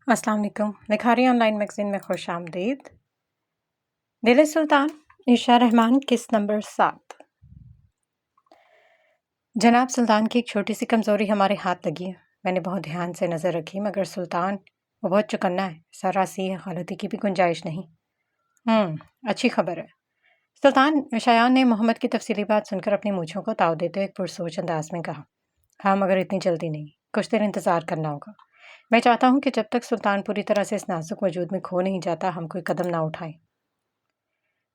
अस्सलाम वालेकुम। Likhari online magazine में खुश आमदीद। दिल सुल्तान ईशा रहमान किस्त नंबर 7। जनाब सुल्तान की एक छोटी सी कमज़ोरी हमारे हाथ लगी है। मैंने बहुत ध्यान से नज़र रखी मगर सुल्तान वो बहुत चौकन्ना है, सरासी है, गलती की भी गुंजाइश नहीं। अच्छी खबर है। सुल्तान शयान ने मोहम्मद की तफसीली बात सुनकर अपनी मूँछों को ताव देते हुए एक पुरसोच अंदाज में कहा, हाँ मगर इतनी जल्दी नहीं, कुछ देर इंतज़ार करना होगा। मैं चाहता हूँ कि जब तक सुल्तान पूरी तरह से इस नाजुक वजूद में खो नहीं जाता हम कोई कदम ना उठाएं।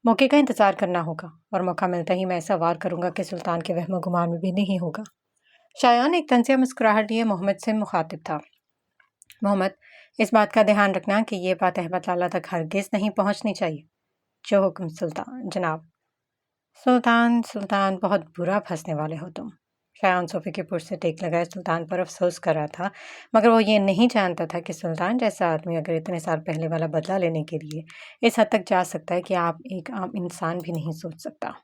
मौके का इंतजार करना होगा और मौका मिलता ही मैं ऐसा वार करूंगा कि सुल्तान के वहमो गुमान में भी नहीं होगा। शायान एक तंजिया मुस्कुराहट लिए मोहम्मद से मुखातिब था। मोहम्मद, इस बात का ध्यान रखना कि ये बात अहमद लाला तक हरगिज नहीं पहुंचनी चाहिए। जो हुक्म सुल्तान जनाब। सुल्तान सुल्तान बहुत बुरा फंसने वाले हो तुम। शायान सोफे के पुर्ज से टेक लगाए सुल्तान पर अफसोस कर रहा था मगर वो ये नहीं जानता था कि सुल्तान जैसा आदमी अगर इतने साल पहले वाला बदला लेने के लिए इस हद तक जा सकता है कि आप एक आम इंसान भी नहीं सोच सकता।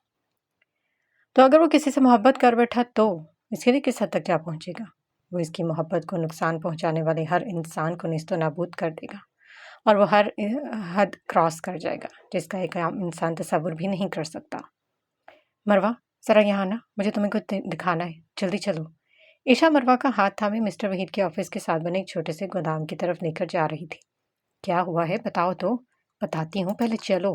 तो अगर वो किसी से मोहब्बत कर बैठा तो इसके लिए किस हद तक जा पहुंचेगा। वो इसकी मोहब्बत को नुकसान पहुंचाने वाले हर इंसान को निस्तो नाबूद कर देगा और वो हर हद क्रॉस कर जाएगा जिसका एक आम इंसान तस्वुर भी नहीं कर सकता। मरवा, ज़रा यहाँ आना, मुझे तुम्हें कुछ दिखाना है, जल्दी चलो। ईशा मरवा का हाथ थामे मिस्टर वहीद के ऑफिस के साथ बने एक छोटे से गोदाम की तरफ लेकर जा रही थी। क्या हुआ है बताओ तो। बताती हूँ, पहले चलो।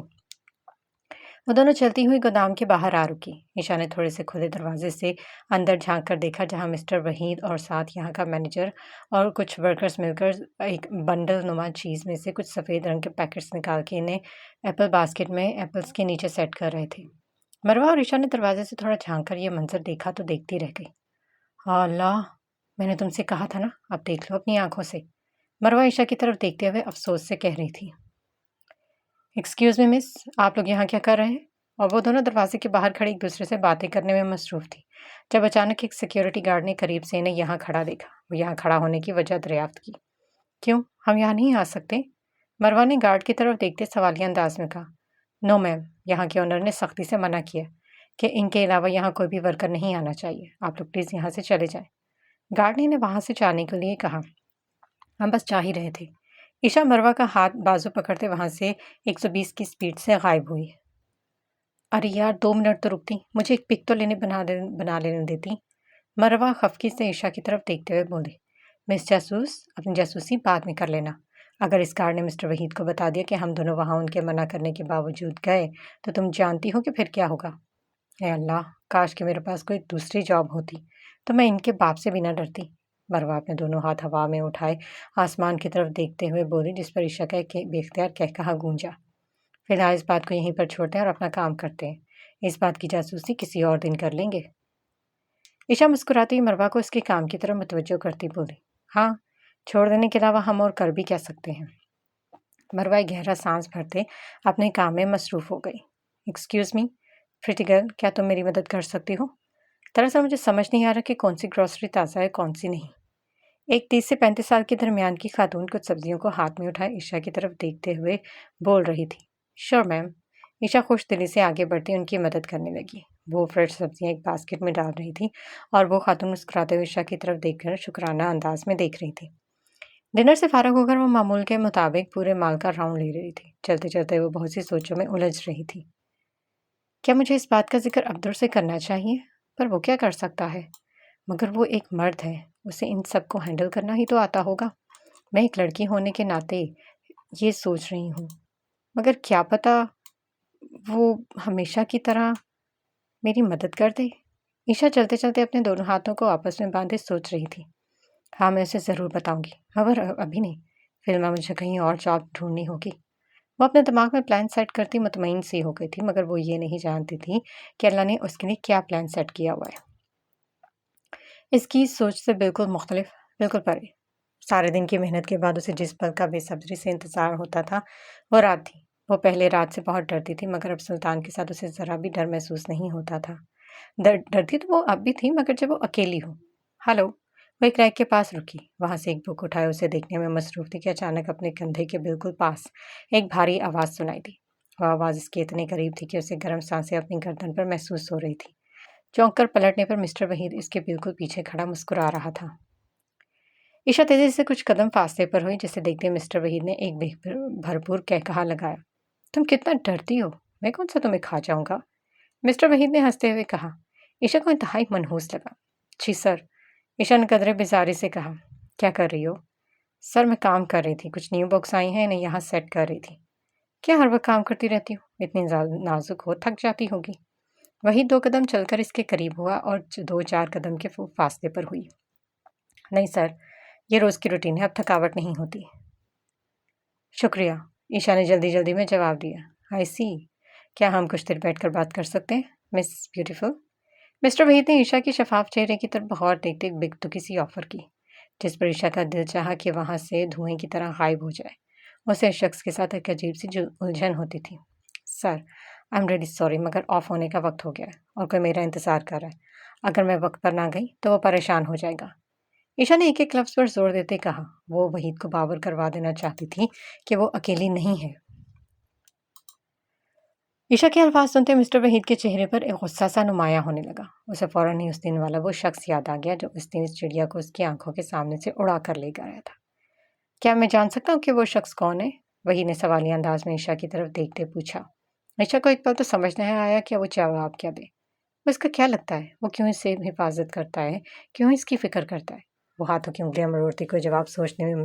वो दोनों चलती हुई गोदाम के बाहर आ रुकी। ईशा ने थोड़े से खुले दरवाजे से अंदर झांक कर देखा जहाँ मिस्टर वहीद और साथ यहाँ का मैनेजर और कुछ वर्कर्स मिलकर एक बंडल नुमा चीज़ में से कुछ सफ़ेद रंग के पैकेट्स निकाल के इन्हें एप्पल बास्केट में एप्पल्स के नीचे सेट कर रहे थे। मरवा और ईशा ने दरवाजे से थोड़ा झांक कर यह मंजर देखा तो देखती रह गई। हाँ अल्लाह, मैंने तुमसे कहा था ना, अब देख लो अपनी आंखों से। मरवा ईशा की तरफ देखते हुए अफसोस से कह रही थी। एक्सक्यूज़ मी मिस, आप लोग यहाँ क्या कर रहे हैं? और वो दोनों दरवाजे के बाहर खड़े एक दूसरे से बातें करने में मसरूफ़ थी जब अचानक एक सिक्योरिटी गार्ड ने करीब से इन्हें यहाँ खड़ा देखा। वो यहाँ खड़ा होने की वजह दरियाफ्त की। क्यों, हम यहाँ नहीं आ सकते? मरवा ने गार्ड की तरफ देखते सवालिया अंदाज में कहा। नो मैम, यहाँ के ओनर ने सख्ती से मना किया कि इनके अलावा यहाँ कोई भी वर्कर नहीं आना चाहिए। आप लोग प्लीज़ यहाँ से चले जाएं। गार्ड ने इन्हें वहाँ से जाने के लिए कहा। हम बस जा ही रहे थे। ईशा मरवा का हाथ बाजू पकड़ते वहाँ से 120 की स्पीड से गायब हुई। अरे यार, 2 मिनट तो रुकती, मुझे एक पिक तो बना लेने देती। मरवा खफकी से ईशा की तरफ देखते हुए बोली, मिस जासूस, अपनी जासूसी बाद में कर लेना। अगर इस गार्ड ने मिस्टर वहीद को बता दिया कि हम दोनों वहाँ उनके मना करने के बावजूद गए तो तुम जानती हो कि फिर क्या होगा। हे अल्लाह, काश कि मेरे पास कोई दूसरी जॉब होती तो मैं इनके बाप से भी ना डरती। मरवा अपने दोनों हाथ हवा में उठाए आसमान की तरफ देखते हुए बोली, जिस पर ईशा का बेख्तियार कहकहा गूंजा। फिलहाल इस बात को यहीं पर छोड़ते हैं और अपना काम करते हैं। इस बात की जासूसी किसी और दिन कर लेंगे। ईशा मुस्कुराती मरवा को इसके काम की तरफ मुतवज्जो करती बोली, हाँ, छोड़ देने के अलावा हम और कर भी क्या सकते हैं। मरवा एक गहरा सांस भरते अपने काम में मसरूफ़ हो गई। एक्सक्यूज़ मी प्रिटी गर्ल, क्या तुम मेरी मदद कर सकती हो? दरअसल मुझे समझ नहीं आ रहा कि कौन सी ग्रॉसरी ताज़ा है कौन सी नहीं। एक 30 से 35 साल के दरमियान की खातून कुछ सब्जियों को हाथ में उठाए ईशा की तरफ देखते हुए बोल रही थी। Sure ma'am. ईशा खुश दिली से आगे बढ़ती उनकी मदद करने लगी। वो फ्रेश सब्जियां एक बास्केट में डाल रही थी और वो खातून मुस्कुराते हुए ईशा की तरफ देखकर शुक्राना अंदाज में देख रही थी। डिनर से फारग होकर वो मामूल के मुताबिक पूरे माल का राउंड ले रही थी। चलते चलते वो बहुत सी सोचों में उलझ रही थी। क्या मुझे इस बात का जिक्र अब्दुल से करना चाहिए? पर वो क्या कर सकता है? मगर वो एक मर्द है, उसे इन सब को हैंडल करना ही तो आता होगा। मैं एक लड़की होने के नाते ये सोच रही हूँ, मगर क्या पता वो हमेशा की तरह मेरी मदद कर दे। ईशा चलते चलते अपने दोनों हाथों को आपस में बांधे सोच रही थी। हाँ, मैं उसे ज़रूर बताऊंगी, मगर अभी नहीं। फिर मैं मुझे कहीं और जॉब ढूंढनी होगी। वो अपने दिमाग में प्लान सेट करती मुतमईन सी हो गई थी, मगर वो ये नहीं जानती थी कि अल्लाह ने उसके लिए क्या प्लान सेट किया हुआ है। इसकी सोच से बिल्कुल मुख्तलिफ, बिल्कुल परे। सारे दिन की मेहनत के बाद उसे जिस पल का बेसब्री से इंतज़ार होता था वो रात थी। वो पहले रात से बहुत डरती थी मगर अब सुल्तान के साथ उसे ज़रा भी डर महसूस नहीं होता था। डरती तो वो अब भी थी मगर जब वो अकेली हो। हेलो। वो एक रैक के पास रुकी, वहाँ से एक बुक उठाए उसे देखने में मसरूफ़ थी कि अचानक अपने कंधे के बिल्कुल पास एक भारी आवाज़ सुनाई दी। वह आवाज़ इसके इतने करीब थी कि उसे गर्म सांसें अपनी गर्दन पर महसूस हो रही थी। चौंक कर पलटने पर मिस्टर वहीद इसके बिल्कुल पीछे खड़ा मुस्कुरा रहा था। ईशा तेजी से कुछ कदम फासले पर हुई, जिसे देखते मिस्टर वहीद ने एक भरपूर कहकहा लगाया। तुम कितना डरती हो, मैं कौन सा तुम्हें खा जाऊंगा? मिस्टर वहीद ने हंसते हुए कहा। ईशा को इंतहाई मनहूस लगा। जी सर, ईशा ने कदरे बेजारी से कहा। क्या कर रही हो? सर मैं काम कर रही थी, कुछ न्यू बुक्स आई हैं, इन्हें यहाँ सेट कर रही थी। क्या हर वक्त काम करती रहती हो? इतनी नाजुक हो, थक जाती होगी। वही 2 कदम चलकर इसके करीब हुआ और 2-4 कदम के फासले पर हुई। नहीं सर, ये रोज़ की रूटीन है, अब थकावट नहीं होती। शुक्रिया, ईशा ने जल्दी जल्दी में जवाब दिया। आई सी, क्या हम कुछ देर बैठकर बात कर सकते हैं मिस ब्यूटीफुल? मिस्टर वहीद ने ईशा की शफाफ चेहरे की तरफ गौर देखते एक बिकतुकी सी ऑफर की, जिस पर ईशा का दिल चाहा कि वहां से धुएं की तरह गायब हो जाए। उसे इस शख्स के साथ एक अजीब सी उलझन होती थी। Sir, I am really sorry, मगर ऑफ होने का वक्त हो गया है और कोई मेरा इंतज़ार कर रहा है। अगर मैं वक्त पर ना गई तो वो परेशान हो जाएगा। ईशा ने एक एक लफ्ज़ पर जोर देते कहा। वो वहीद को बावर करवा देना चाहती थी कि वो अकेली नहीं है। ईशा के अल्फाज सुनते मिस्टर वहीद के चेहरे पर एक गुस्सा सा नुमाया होने लगा। उसे फौरन ही उस दिन वाला वो शख्स याद आ गया जो उस दिन इस चिड़िया को उसकी आंखों के सामने से उड़ा कर ले गया था। क्या मैं जान सकता हूँ कि वो शख्स कौन है? वहीद ने सवालिया अंदाज में ईशा की तरफ देखते पूछा। ईशा को एक पल तो समझ नहीं आया कि वो जवाब क्या दे। उसका क्या लगता है? वो क्यों इससे हिफाजत करता है? क्यों इसकी फिक्र करता है? वो हाथों की उंगलियां मरोड़ती कोई जवाब सोचने में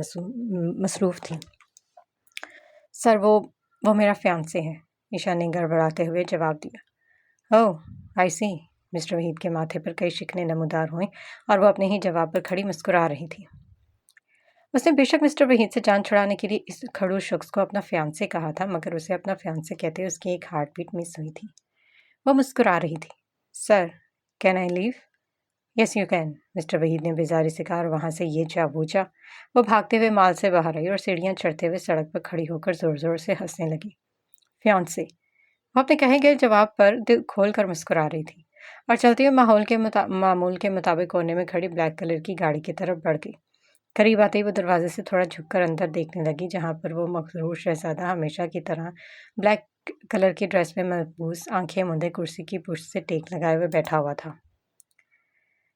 मसरूफ थी। सर, वो मेरा फियांसे है, ईशा ने गड़बड़ाते हुए जवाब दिया। ओह, आई सी। मिस्टर वहीद के माथे पर कई शिकने नमूदार हुए और वो अपने ही जवाब पर खड़ी मुस्कुरा रही थी। उसने बेशक मिस्टर वहीद से जान छुड़ाने के लिए इस खड़ूस शख्स को अपना फियांसे कहा था, मगर उसे अपना फियांसे कहते उसकी एक हार्ट बीट मिस हुई थी। वो मुस्कुरा रही थी। Sir, can I leave? Yes you can, mister Waheed ने बेजारी से कहा और वहाँ से ये जा वो जा। वो भागते हुए माल से बाहर आई और सीढ़ियाँ चढ़ते हुए सड़क पर खड़ी होकर जोर जोर से हंसने लगी। फियांसे। वो अपने कहे गए जवाब पर दिल खोल कर मुस्कुरा रही थी और चलते हुए मामूल के मुताबिक कोने में खड़ी ब्लैक कलर की गाड़ी की तरफ बढ़ गई। करीब आते ही वो दरवाजे से थोड़ा झुककर अंदर देखने लगी, जहाँ पर वो मखरूर शहजादा हमेशा की तरह ब्लैक कलर की ड्रेस में मलबूस, आंखें मूंदे कुर्सी की पुष्ट से टेक लगाए हुए बैठा हुआ था।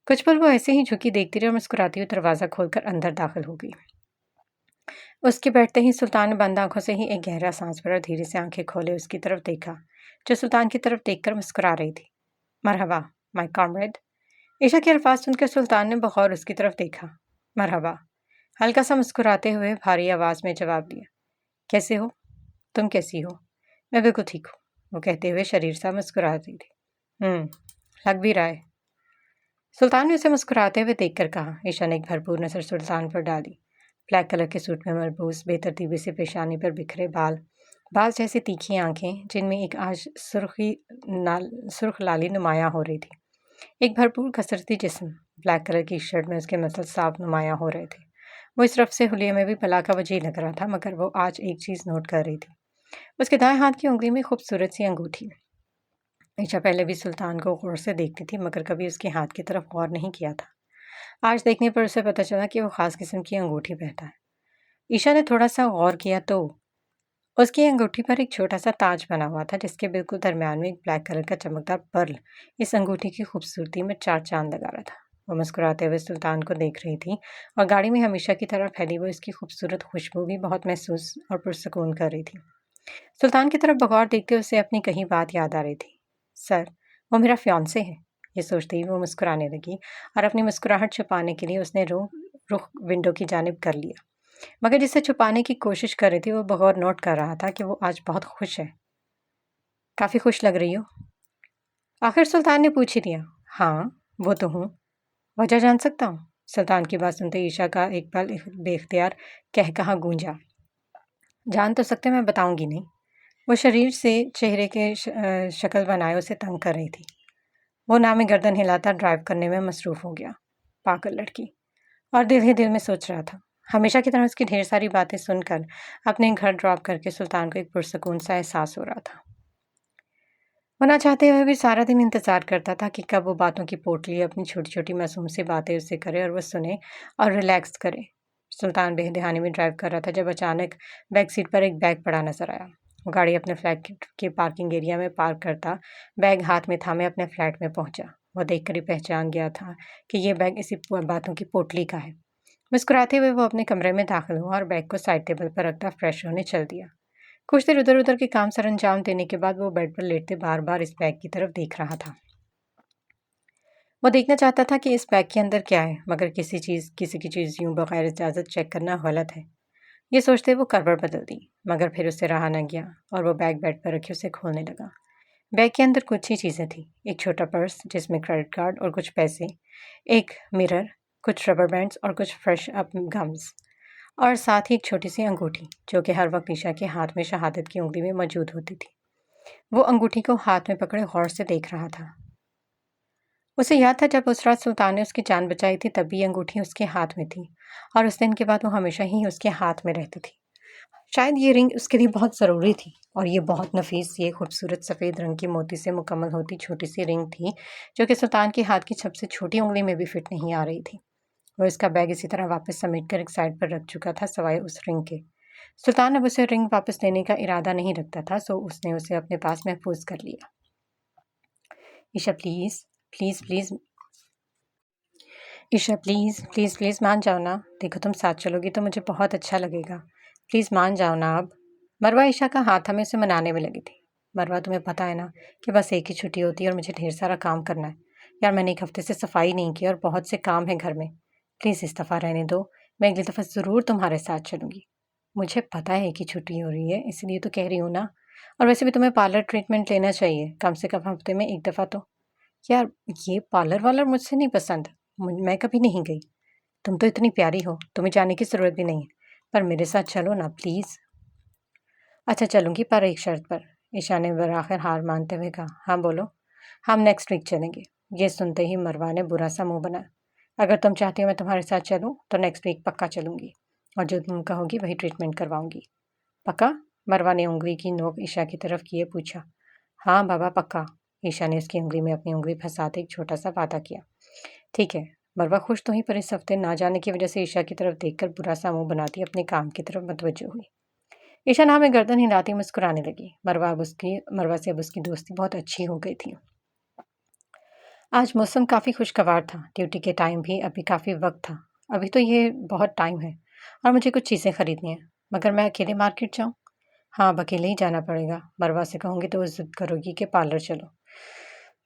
कुछ पल वो ऐसे ही झुकी देखती रही और मुस्कुराती हुई दरवाज़ा खोलकर अंदर दाखिल हो गई। उसके बैठते ही सुल्तान ने बंद आंखों से ही एक गहरा सांस भरा और धीरे से आंखें खोले उसकी तरफ देखा, जो सुल्तान की तरफ देखकर मुस्कुरा रही थी। मरहबा, माय कॉमरेड। ईशा के अल्फाज सुनकर सुल्तान ने बगौर उसकी तरफ देखा। मरहबा, हल्का सा मुस्कुराते हुए भारी आवाज़ में जवाब दिया। कैसे हो? तुम कैसी हो? मैं बिल्कुल ठीक हूँ, वो कहते हुए शरीर सा मुस्कुरा रही थी। लग भी रहा है। सुल्तान ने उसे मुस्कुराते हुए देखकर कहा। ईशा ने एक भरपूर नज़र सुल्तान पर डाली। ब्लैक कलर के सूट में मलबूस, बेतरतीबी से पेशानी पर बिखरे बाल जैसे तीखी आंखें, जिनमें एक आज सुर्ख लाली नुमाया हो रही थी। एक भरपूर कसरती जिस्म, ब्लैक कलर की शर्ट में उसके मसल साफ नुमाया हो रहे थे। वो इस रफ से हुलिये में भी भला का वजह लग रहा था, मगर वो आज एक चीज़ नोट कर रही थी। उसके दाएं हाथ की उंगली में खूबसूरत सी अंगूठी। ईशा पहले भी सुल्तान को गौर से देखती थी, मगर कभी उसके हाथ की तरफ गौर नहीं किया था। आज देखने पर उसे पता चला कि वो खास किस्म की अंगूठी पहनता है। ईशा ने थोड़ा सा गौर किया तो उसकी अंगूठी पर एक छोटा सा ताज बना हुआ था, जिसके बिल्कुल दरमियान में एक ब्लैक कलर का चमकदार पर्ल इस अंगूठी की खूबसूरती में 4 चांद लगा रहा था। वो मुस्कुराते हुए सुल्तान को देख रही थी और गाड़ी में हमेशा की तरह फैली हुई इसकी खूबसूरत खुशबू भी बहुत महसूस और पुरसकून कर रही थी। सुल्तान की तरफ बगौर देखते उसे अपनी कही बात याद आ रही थी। सर, वो मेरा फियांसे है। ये सोचते ही वो मुस्कुराने लगी और अपनी मुस्कुराहट छुपाने के लिए उसने रुख विंडो की जानिब कर लिया, मगर जिसे छुपाने की कोशिश कर रही थी वो बगौर नोट कर रहा था कि वो आज बहुत खुश है। काफ़ी खुश लग रही हो? आखिर सुल्तान ने पूछ ही दिया। हाँ, वो तो हूँ। वजह जान सकता हूँ? सुल्तान की बात सुनते ईशा का एक पल बेख्तियार कहकहा गूंजा। जान तो सकते, मैं बताऊंगी नहीं। वो शरीर से चेहरे के शक्ल बनाए उसे तंग कर रही थी। वो नामी गर्दन हिलाता ड्राइव करने में मसरूफ़ हो गया। पागल लड़की। और दिल ही दिल में सोच रहा था। हमेशा की तरह उसकी ढेर सारी बातें सुनकर अपने घर ड्रॉप करके सुल्तान को एक पुरसकून सा एहसास हो रहा था। वो ना चाहते हुए भी सारा दिन इंतज़ार करता था कि कब वो बातों की पोटली अपनी छोटी छोटी मासूम सी बातें उससे करे और वह सुने और रिलैक्स करे। सुल्तान बेहदहानी में ड्राइव कर रहा था जब अचानक बैक सीट पर एक बैग पड़ा नजर आया। वो गाड़ी अपने फ्लैट के पार्किंग एरिया में पार्क करता बैग हाथ में थामे अपने फ्लैट में पहुंचा। वो देखकर ही पहचान गया था कि ये बैग इसी बातों की पोटली का है। मुस्कुराते हुए वो अपने कमरे में दाखिल हुआ और बैग को साइड टेबल पर रखता फ्रेश होने चल दिया। कुछ देर उधर उधर के काम सर अंजाम देने के बाद वो बेड पर लेटते बार बार इस बैग की तरफ देख रहा था। वो देखना चाहता था कि इस बैग के अंदर क्या है, मगर किसी की चीज़ यूं बगैर इजाज़त चेक करना गलत है। ये सोचते वो करवट बदल दी, मगर फिर उससे रहा न गया और वो बैग बेड पर रखे उसे खोलने लगा। बैग के अंदर कुछ ही चीज़ें थी। एक छोटा पर्स जिसमें क्रेडिट कार्ड और कुछ पैसे, एक मिरर, कुछ रबर बैंड्स और कुछ फ्रेश अप गम्स, और साथ ही एक छोटी सी अंगूठी जो कि हर वक्त ईशा के हाथ में शहादत की उंगली में मौजूद होती थी। वो अंगूठी को हाथ में पकड़े गौर से देख रहा था। उसे याद था जब उस रात सुल्तान ने उसकी जान बचाई थी तब भी अंगूठी उसके हाथ में थी और उस दिन के बाद वो हमेशा ही उसके हाथ में रहती थी। शायद ये रिंग उसके लिए बहुत ज़रूरी थी और ये बहुत नफीस, ये खूबसूरत सफ़ेद रंग की मोती से मुकम्मल होती छोटी सी रिंग थी जो कि सुल्तान के हाथ की सबसे छोटी उंगली में भी फिट नहीं आ रही थी। वो इसका बैग इसी तरह वापस समेट कर एक साइड पर रख चुका था सिवाय उस रिंग के। सुल्तान अब उसे रिंग वापस देने का इरादा नहीं रखता था, सो उसने उसे अपने पास महफूज कर लिया। Isha please, please please, Isha please please please मान जाओ ना। देखो तुम साथ चलोगी तो मुझे बहुत अच्छा लगेगा। प्लीज़ मान जाओ ना अब। मरवा ईशा का हाथ हमें उसे मनाने में लगी थी। मरवा तुम्हें पता है ना कि बस एक ही छुट्टी होती है और मुझे ढेर सारा काम करना है। यार मैंने एक हफ्ते से सफाई नहीं की और बहुत से काम है घर में। प्लीज़ इस दफ़ा रहने दो। मैं अगली दफ़ा ज़रूर तुम्हारे साथ चलूँगी। मुझे पता है एक ही छुट्टी हो रही है, इसलिए तो कह रही हूँ ना। और वैसे भी तुम्हें पार्लर ट्रीटमेंट लेना चाहिए, कम से कम हफ्ते में एक दफ़ा तो। यार ये पार्लर वालर मुझसे नहीं पसंद। मैं कभी नहीं गई। तुम तो इतनी प्यारी हो, तुम्हें जाने की ज़रूरत भी नहीं है। पर मेरे साथ चलो ना प्लीज़। अच्छा चलूँगी, पर एक शर्त पर। ईशा ने बराखिर हार मानते हुए कहा। हाँ बोलो। हम नेक्स्ट वीक चलेंगे। ये सुनते ही मरवा ने बुरा सा मुंह बनाया। अगर तुम चाहती हो मैं तुम्हारे साथ चलूँ तो नेक्स्ट वीक पक्का चलूँगी और जो तुम कहोगी वही ट्रीटमेंट करवाऊँगी। पक्का? मरवा ने उंगली की नोक ईशा की तरफ किए पूछा। हाँ बाबा पक्का। ईशा ने उसकी उंगली में अपनी उंगली फंसाते एक छोटा सा वादा किया। ठीक है। मरवा खुश तो ही, पर इस हफ्ते ना जाने की वजह से ईशा की तरफ देखकर बुरा सा मुंह बनाती अपने काम की तरफ मतवज्जो हुई। ईशा नाम में गर्दन हिलाती मुस्कुराने लगी। मरवा से अब उसकी दोस्ती बहुत अच्छी हो गई थी। आज मौसम काफ़ी खुशगवार था। ड्यूटी के टाइम भी अभी काफ़ी वक्त था। अभी तो ये बहुत टाइम है और मुझे कुछ चीज़ें खरीदनी हैं। मगर मैं अकेले मार्केट जाऊँ? हाँ, अब अकेले ही जाना पड़ेगा। मरवा से कहूँगी तो वो ज़िद करोगी कि पार्लर चलो।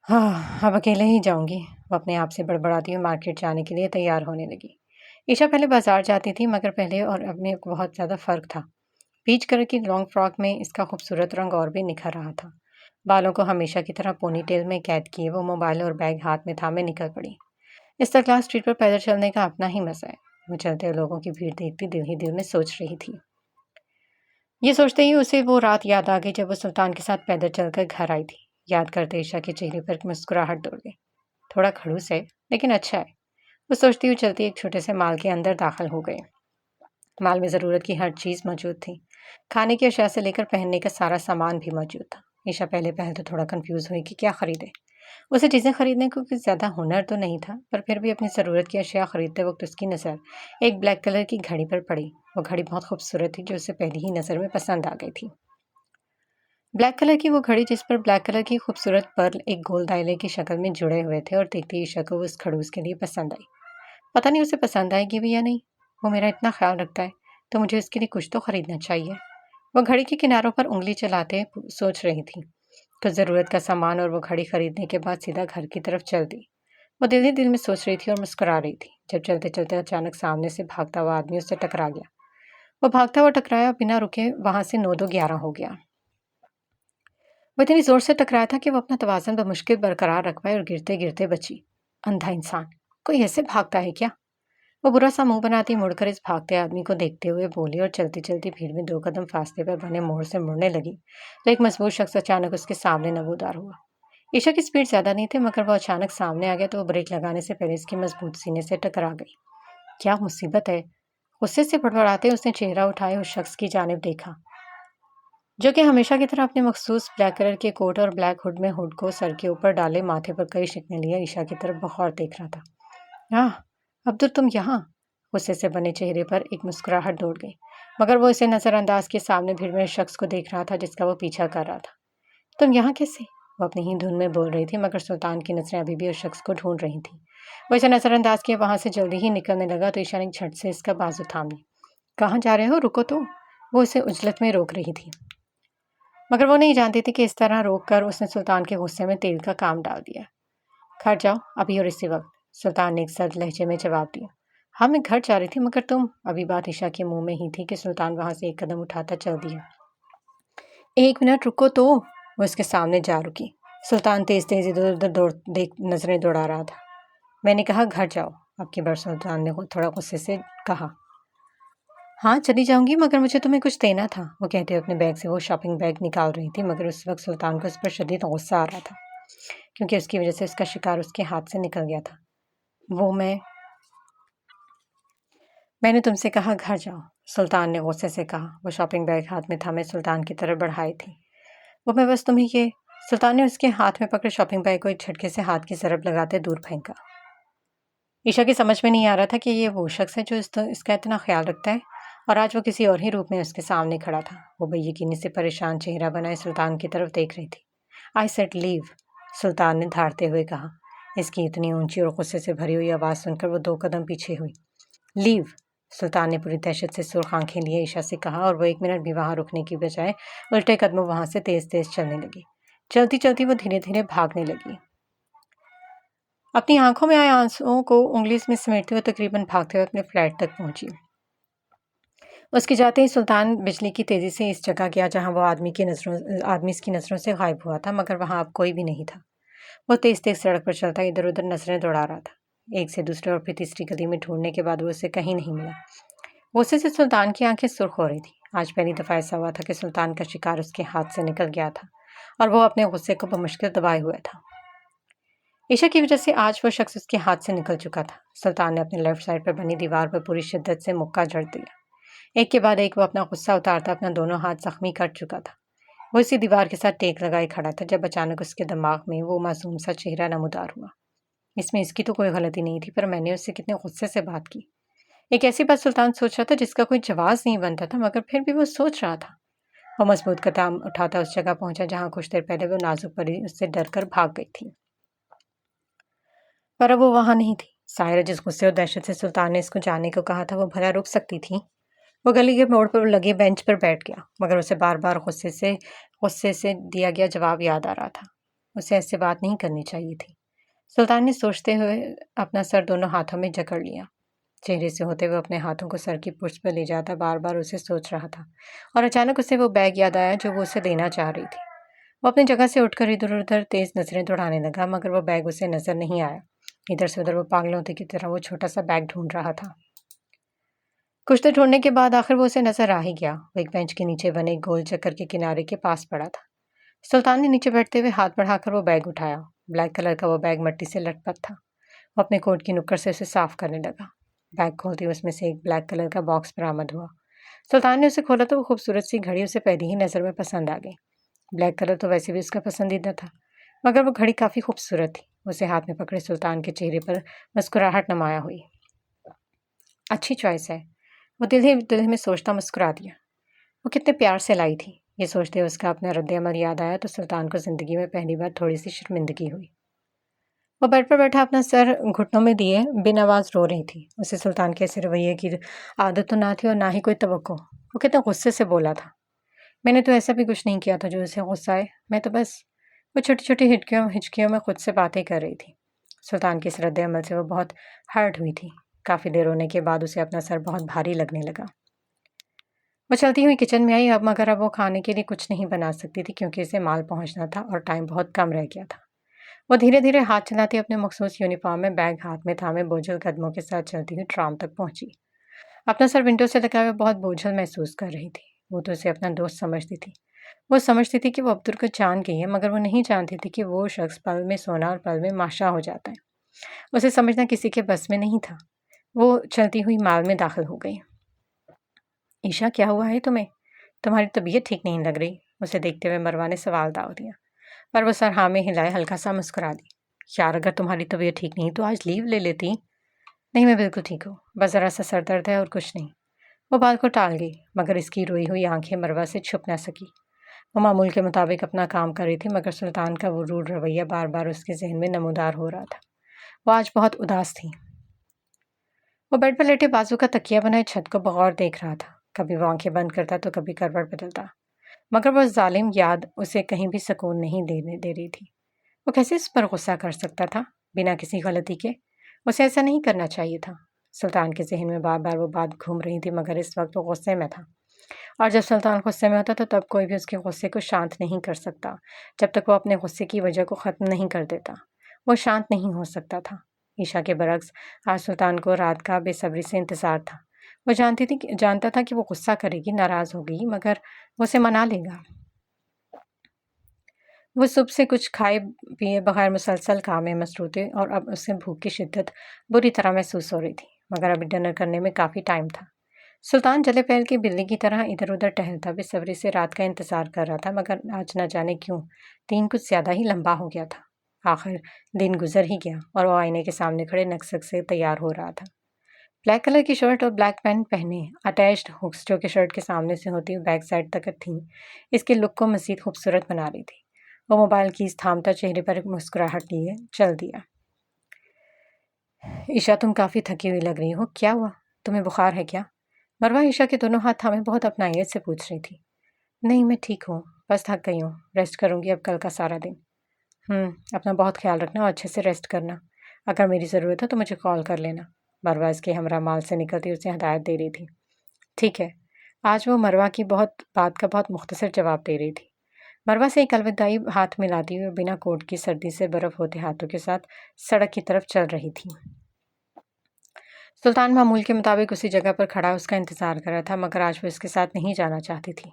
हाँ, अब अकेले ही जाऊँगी। वो अपने आप से बड़बड़ाती हुई मार्केट जाने के लिए तैयार होने लगी। ईशा पहले बाज़ार जाती थी, मगर पहले और अब में बहुत ज़्यादा फ़र्क था। पीच कलर की लॉन्ग फ्रॉक में इसका खूबसूरत रंग और भी निखर रहा था। बालों को हमेशा की तरह पोनीटेल में कैद किए वो मोबाइल और बैग हाथ में थामे निकल पड़ी। इस तरह स्ट्रीट पर पैदल चलने का अपना ही मज़ा है। वो चलते हुए लोगों की भीड़ देखती दिल ही दिल में सोच रही थी। ये सोचते ही उसे वो रात याद आ गई जब वो सुल्तान के साथ पैदल चलकर घर आई थी। याद करते ईशा के चेहरे पर मुस्कुराहट दौड़ गई। थोड़ा खड़ूस है, लेकिन अच्छा है। वो सोचती हुई चलती एक छोटे से माल के अंदर दाखिल हो गई। माल में ज़रूरत की हर चीज़ मौजूद थी। खाने की अशिया से लेकर पहनने का सारा सामान भी मौजूद था। ईशा पहले पहल तो थोड़ा कंफ्यूज हुई कि क्या खरीदे। उसे चीज़ें खरीदने को कुछ ज़्यादा हुनर तो नहीं था, पर फिर भी अपनी ज़रूरत की अशिया खरीदते वक्त उसकी नज़र एक ब्लैक कलर की घड़ी पर पड़ी। वो घड़ी बहुत खूबसूरत थी, जो उसे पहली ही नज़र में पसंद आ गई थी। ब्लैक कलर की वो घड़ी जिस पर ब्लैक कलर की खूबसूरत पर्ल एक गोल दायरे की शक्ल में जुड़े हुए थे, और देखते ही ईशा को उस खड़ूस के लिए पसंद आई। पता नहीं उसे पसंद आएगी भी या नहीं। वो मेरा इतना ख्याल रखता है तो मुझे इसके लिए कुछ तो खरीदना चाहिए। वो घड़ी के किनारों पर उंगली चलाते सोच रही थी। कुछ ज़रूरत का सामान और वो घड़ी खरीदने के बाद सीधा घर की तरफ चल दी। वो दिल ही दिल में सोच रही थी और मुस्कुरा रही थी जब चलते चलते अचानक सामने से भागता हुआ आदमी उससे टकरा गया। वो भागता हुआ टकराया, बिना रुके वहां से 9-2-11 हो गया। वो इतनी जोर से टकराया था कि वो अपना तवाज़ुन बमुश्किल बरकरार रख पाई और गिरते गिरते बची। अंधा इंसान, कोई ऐसे भागता है क्या? वो बुरा सा मुंह बनाती मुड़कर इस भागते आदमी को देखते हुए बोली और चलती चलती भीड़ में 2 कदम फासले पर बने मोड़ से मुड़ने लगी तो एक मजबूत शख्स अचानक उसके सामने नमूदार हुआ। ईशा की स्पीड ज्यादा नहीं थी, मगर वो अचानक सामने आ गया तो वो ब्रेक लगाने से पहले इसके मजबूत सीने से टकरा गई। क्या मुसीबत है? गुस्से से बड़बड़ाते उसने चेहरा उठाए उस शख्स की जानिब देखा, जो कि हमेशा की तरह अपने मखसूस ब्लैक कलर के कोट और ब्लैक हुड में हुड को सर के ऊपर डाले माथे पर कई शिकने लिए ईशा की तरफ बगौर देख रहा था। आह, अब्दुल तुम यहाँ? गुस्से से बने चेहरे पर एक मुस्कुराहट दौड़ गई, मगर वो इसे नजरअंदाज के सामने भीड़ में शख्स को देख रहा था जिसका वो पीछा कर रहा था। तुम यहाँ कैसे? वो अपनी ही धुन में बोल रही थी, मगर सुल्तान की नजरें अभी भी उस शख्स को ढूंढ रही थी। वो इसे नज़रअंदाज किया वहाँ से जल्दी ही निकलने लगा तो ईशा ने झट से इसका बाजू थाम ली। कहाँ जा रहे हो, रुको तो। वो उसे उजलत में रोक रही थी, मगर वो नहीं जानती थी कि इस तरह रोक कर उसने सुल्तान के गुस्से में तेल का काम डाल दिया। घर जाओ अभी और इसी वक्त, सुल्तान ने एक सर्द लहजे में जवाब दिया। हाँ, मैं घर जा रही थी, मगर तुम। अभी बात ईशा के मुंह में ही थी कि सुल्तान वहां से एक कदम उठाता चल दिया। एक मिनट रुको तो। वो उसके सामने जा रुकी। सुल्तान तेज तेज इधर उधर दौड़ देख नजरें दौड़ा रहा था। मैंने कहा घर जाओ, आपकी बार सुल्तान ने थोड़ा गुस्से से कहा। हाँ चली जाऊंगी, मगर मुझे तुम्हें कुछ देना था, वो कहते हुए अपने बैग से वो शॉपिंग बैग निकाल रही थी। मगर उस वक्त सुल्तान को उस पर शदीद गुस्सा आ रहा था, क्योंकि उसकी वजह से उसका शिकार उसके हाथ से निकल गया था। वो मैंने तुमसे कहा घर जाओ, सुल्तान ने गुस्से से कहा। वो शॉपिंग बैग हाथ में थामे सुल्तान की तरफ बढ़ाई थी। वो मैं बस तुम्हें ये। सुल्तान ने उसके हाथ में पकड़े शॉपिंग बैग को एक झटके से हाथ की ज़रब लगाते दूर फेंका। ईशा की समझ में नहीं आ रहा था कि ये वो शख्स है जो इसका इतना ख्याल रखता है, और आज वो किसी और ही रूप में उसके सामने खड़ा था। वो बेयकीनी से परेशान चेहरा बनाए सुल्तान की तरफ देख रही थी। आई सेड लीव, सुल्तान ने धारते हुए कहा। इसकी इतनी ऊंची और गुस्से से भरी हुई आवाज़ सुनकर वो 2 कदम पीछे हुई। लीव, सुल्तान ने पूरी दहशत से सुर्ख आंखें लिए ईशा से कहा, और वो 1 मिनट भी वहां रुकने की बजाय उल्टे कदमों वहां से तेज तेज चलने लगी। चलती चलती वो धीरे धीरे भागने लगी, अपनी आंखों में आए आंसुओं को उंगली में समेटते हुए तकरीबन भागते हुए अपने फ्लैट तक पहुंची। उसके जाते ही सुल्तान बिजली की तेजी से इस जगह गया जहां वो आदमी की नज़रों से गायब हुआ था, मगर वहां अब कोई भी नहीं था। वो तेज तेज सड़क पर चलता इधर उधर नजरें दौड़ा रहा था। एक से दूसरे और फिर तीसरी गली में ढूंढने के बाद वो उसे कहीं नहीं मिला। गुस्से से सुल्तान की आंखें सुर्ख हो रही थी। आज पहली दफा ऐसा हुआ था कि सुल्तान का शिकार उसके हाथ से निकल गया था, और वो अपने गुस्से को बमुश्किल दबाए हुआ था। ईशा की वजह से आज वो शख्स उसके हाथ से निकल चुका था। सुल्तान ने अपने लेफ्ट साइड पर बनी दीवार पर पूरी शिद्दत से मुक्का जड़ दिया। एक के बाद एक वो अपना गुस्सा उतारता अपना दोनों हाथ जख्मी कर चुका था। वो इसी दीवार के साथ टेक लगाए खड़ा था जब अचानक उसके दिमाग में वो मासूम सा चेहरा नमूदार हुआ। इसमें इसकी तो कोई गलती नहीं थी, पर मैंने उससे कितने गुस्से से बात की। एक ऐसी बात सुल्तान सोच रहा था जिसका कोई जवाब नहीं बनता था, मगर फिर भी वो सोच रहा था। वो मजबूत कदम उठाता उस जगह पहुंचा जहां कुछ देर पहले वो नाजुक परी उससे डरकर भाग गई थी, पर अब वो वहां नहीं थी। सायरा जिस गुस्से और दहशत से सुल्तान ने इसको जाने को कहा था, वो भला रुक सकती थी? वो गली के मोड़ पर लगे बेंच पर बैठ गया, मगर उसे बार बार गुस्से से दिया गया जवाब याद आ रहा था। उसे ऐसे बात नहीं करनी चाहिए थी। सुल्तान ने सोचते हुए अपना सर दोनों हाथों में जकड़ लिया। चेहरे से होते हुए अपने हाथों को सर की पुष्ट पर ले जाता बार बार उसे सोच रहा था, और अचानक उसे वो बैग याद आया जो वो उसे देना चाह रही थी। वो अपनी जगह से उठकर इधर उधर तेज नजरें दौड़ाने लगा, मगर वो बैग उसे नजर नहीं आया। इधर से उधर वो पागलों की तरह वो छोटा सा बैग ढूंढ रहा था। कुछ देर ढूंढने के बाद आखिर वो उसे नजर आ ही गया। वो एक बेंच के नीचे बने गोल चक्कर के किनारे के पास पड़ा था। सुल्तान ने नीचे बैठते हुए हाथ बढ़ाकर वो बैग उठाया। ब्लैक कलर का वो बैग मिट्टी से लटपट था। वो अपने कोट की नुक्कड़ से उसे साफ करने लगा। बैग खोलते हुए उसमें से एक ब्लैक कलर का बॉक्स बरामद हुआ। सुल्तान ने उसे खोला तो वो खूबसूरत सी घड़ी उसे पहली ही नज़र में पसंद आ गई। ब्लैक कलर तो वैसे भी उसका पसंदीदा था, मगर वो घड़ी काफ़ी खूबसूरत थी। उसे हाथ में पकड़े सुल्तान के चेहरे पर मुस्कुराहट नुमाया हुई। अच्छी चॉइस है, वो दिल में सोचता मुस्कुरा दिया। वो कितने प्यार से लाई थी। ये सोचते हुए उसका अपना रद्द-ए-अमल याद आया तो सुल्तान को ज़िंदगी में पहली बार थोड़ी सी शर्मिंदगी हुई। वो बेड पर बैठा अपना सर घुटनों में दिए बिन आवाज़ रो रही थी। उसे सुल्तान के ऐसे रवैये की आदत तो ना थी और ना ही कोई तवक्को। वो कितने गुस्से से बोला था। मैंने तो ऐसा भी कुछ नहीं किया था जो उसे गुस्सा आए। मैं तो बस। वो छोटी छोटी हिचकियों में खुद से बातें कर रही थी। सुल्तान के इस रद्द-ए-अमल से वो बहुत हर्ट हुई थी। काफ़ी देर रोने के बाद उसे अपना सर बहुत भारी लगने लगा। वो चलती हुई किचन में आई, मगर अब वो खाने के लिए कुछ नहीं बना सकती थी क्योंकि इसे माल पहुंचना था और टाइम बहुत कम रह गया था। वो धीरे धीरे हाथ चलाती अपने मखसूस यूनिफॉर्म में बैग हाथ में थामे बोझल कदमों के साथ चलती हुई ट्राम तक पहुंची। अपना सर विंडो से लगा हुआ बहुत बोझल महसूस कर रही थी। वो तो उसे अपना दोस्त समझती थी। वो समझती थी कि वो अब्दुल को जान गई है, मगर वो नहीं जानती थी कि वो शख्स पल में सोना और पल में माशा हो जाता है। उसे समझना किसी के बस में नहीं था। वो चलती हुई माल में दाखिल हो गई। ईशा, क्या हुआ है तुम्हें? तुम्हारी तबीयत ठीक नहीं लग रही। उसे देखते हुए मरवा ने सवाल दाव दिया, पर वो सर हाँ में हिलाए हल्का सा मुस्कुरा दी। यार, अगर तुम्हारी तबीयत ठीक नहीं तो आज लीव ले लेती। नहीं, मैं बिल्कुल ठीक हूँ, बस ज़रा सा सर दर्द है और कुछ नहीं। वो बात को टाल गई, मगर इसकी रोई हुई आंखें मरवा से छुप न सकी। वो मामूल के मुताबिक अपना काम कर रही थी, मगर सुल्तान का वो रूड रवैया बार बार उसके जहन में नमूदार हो रहा था। वो आज बहुत उदास थी। वो बेड पर लेटे बाजू का तकिया बनाए छत को बगौर देख रहा था। कभी वो आंखें बंद करता तो कभी करवट बदलता, मगर वो जालिम याद उसे कहीं भी सुकून नहीं देने दे रही थी। वो कैसे इस पर गुस्सा कर सकता था बिना किसी गलती के? उसे ऐसा नहीं करना चाहिए था। सुल्तान के जहन में बार बार वो बात घूम रही थी, मगर इस वक्त वो गुस्से में था। और जब सुल्तान गुस्से में होता तो तब कोई भी उसके गुस्से को शांत नहीं कर सकता, जब तक वो अपने गुस्से की वजह को ख़त्म नहीं कर देता। वो शांत नहीं हो सकता था। ईशा के बरक्स आज सुल्तान को रात का बेसब्री से इंतज़ार था। वो जानता था कि वो गुस्सा करेगी, नाराज़ होगी, मगर वो उसे मना लेगा। वो सुबह से कुछ खाए पिए बगैर मुसलसल काम में मसरूफ़ थे और अब उसे भूख की शिद्दत बुरी तरह महसूस हो रही थी, मगर अभी डिनर करने में काफ़ी टाइम था। सुल्तान जले पैर की बिल्ली की तरह इधर-उधर टहलता बेसब्री से रात का इंतज़ार कर रहा था, मगर आज न जाने क्यों दिन कुछ ज़्यादा ही लंबा हो गया था। आखिर दिन गुजर ही गया और वो आईने के सामने खड़े नक्सक से तैयार हो रहा था। ब्लैक कलर की शर्ट और ब्लैक पैंट पहने, अटैच्ड हुक्स जो कि शर्ट के सामने से होती हुई बैक साइड तक थीं, इसके लुक को मज़ीद खूबसूरत बना रही थी। वो मोबाइल कीज़ थामता चेहरे पर एक मुस्कुराहट लिए चल दिया। ईशा, तुम काफ़ी थकी हुई लग रही हो, क्या हुआ? तुम्हें बुखार है क्या? मरवा ईशा के दोनों हाथ थामे बहुत अपनाइत से पूछ रही थी। नहीं, मैं ठीक हूँ, बस थक गई हूँ, रेस्ट करूँगी अब कल का सारा दिन। अपना बहुत ख्याल रखना और अच्छे से रेस्ट करना। अगर मेरी ज़रूरत है तो मुझे कॉल कर लेना। मरवा इसके हमरा माल से निकलती उसे हदायत दे रही थी। ठीक है। आज वो मरवा की बहुत बात का बहुत मुख्तसर जवाब दे रही थी। मरवा से एक अलविदाई हाथ मिलाती हुई बिना कोट की सर्दी से बर्फ़ होते हाथों के साथ सड़क की तरफ चल रही थी। सुल्तान मामूल के मुताबिक उसी जगह पर खड़ा उसका इंतज़ार कर रहा था, मगर आज वो इसके साथ नहीं जाना चाहती थी।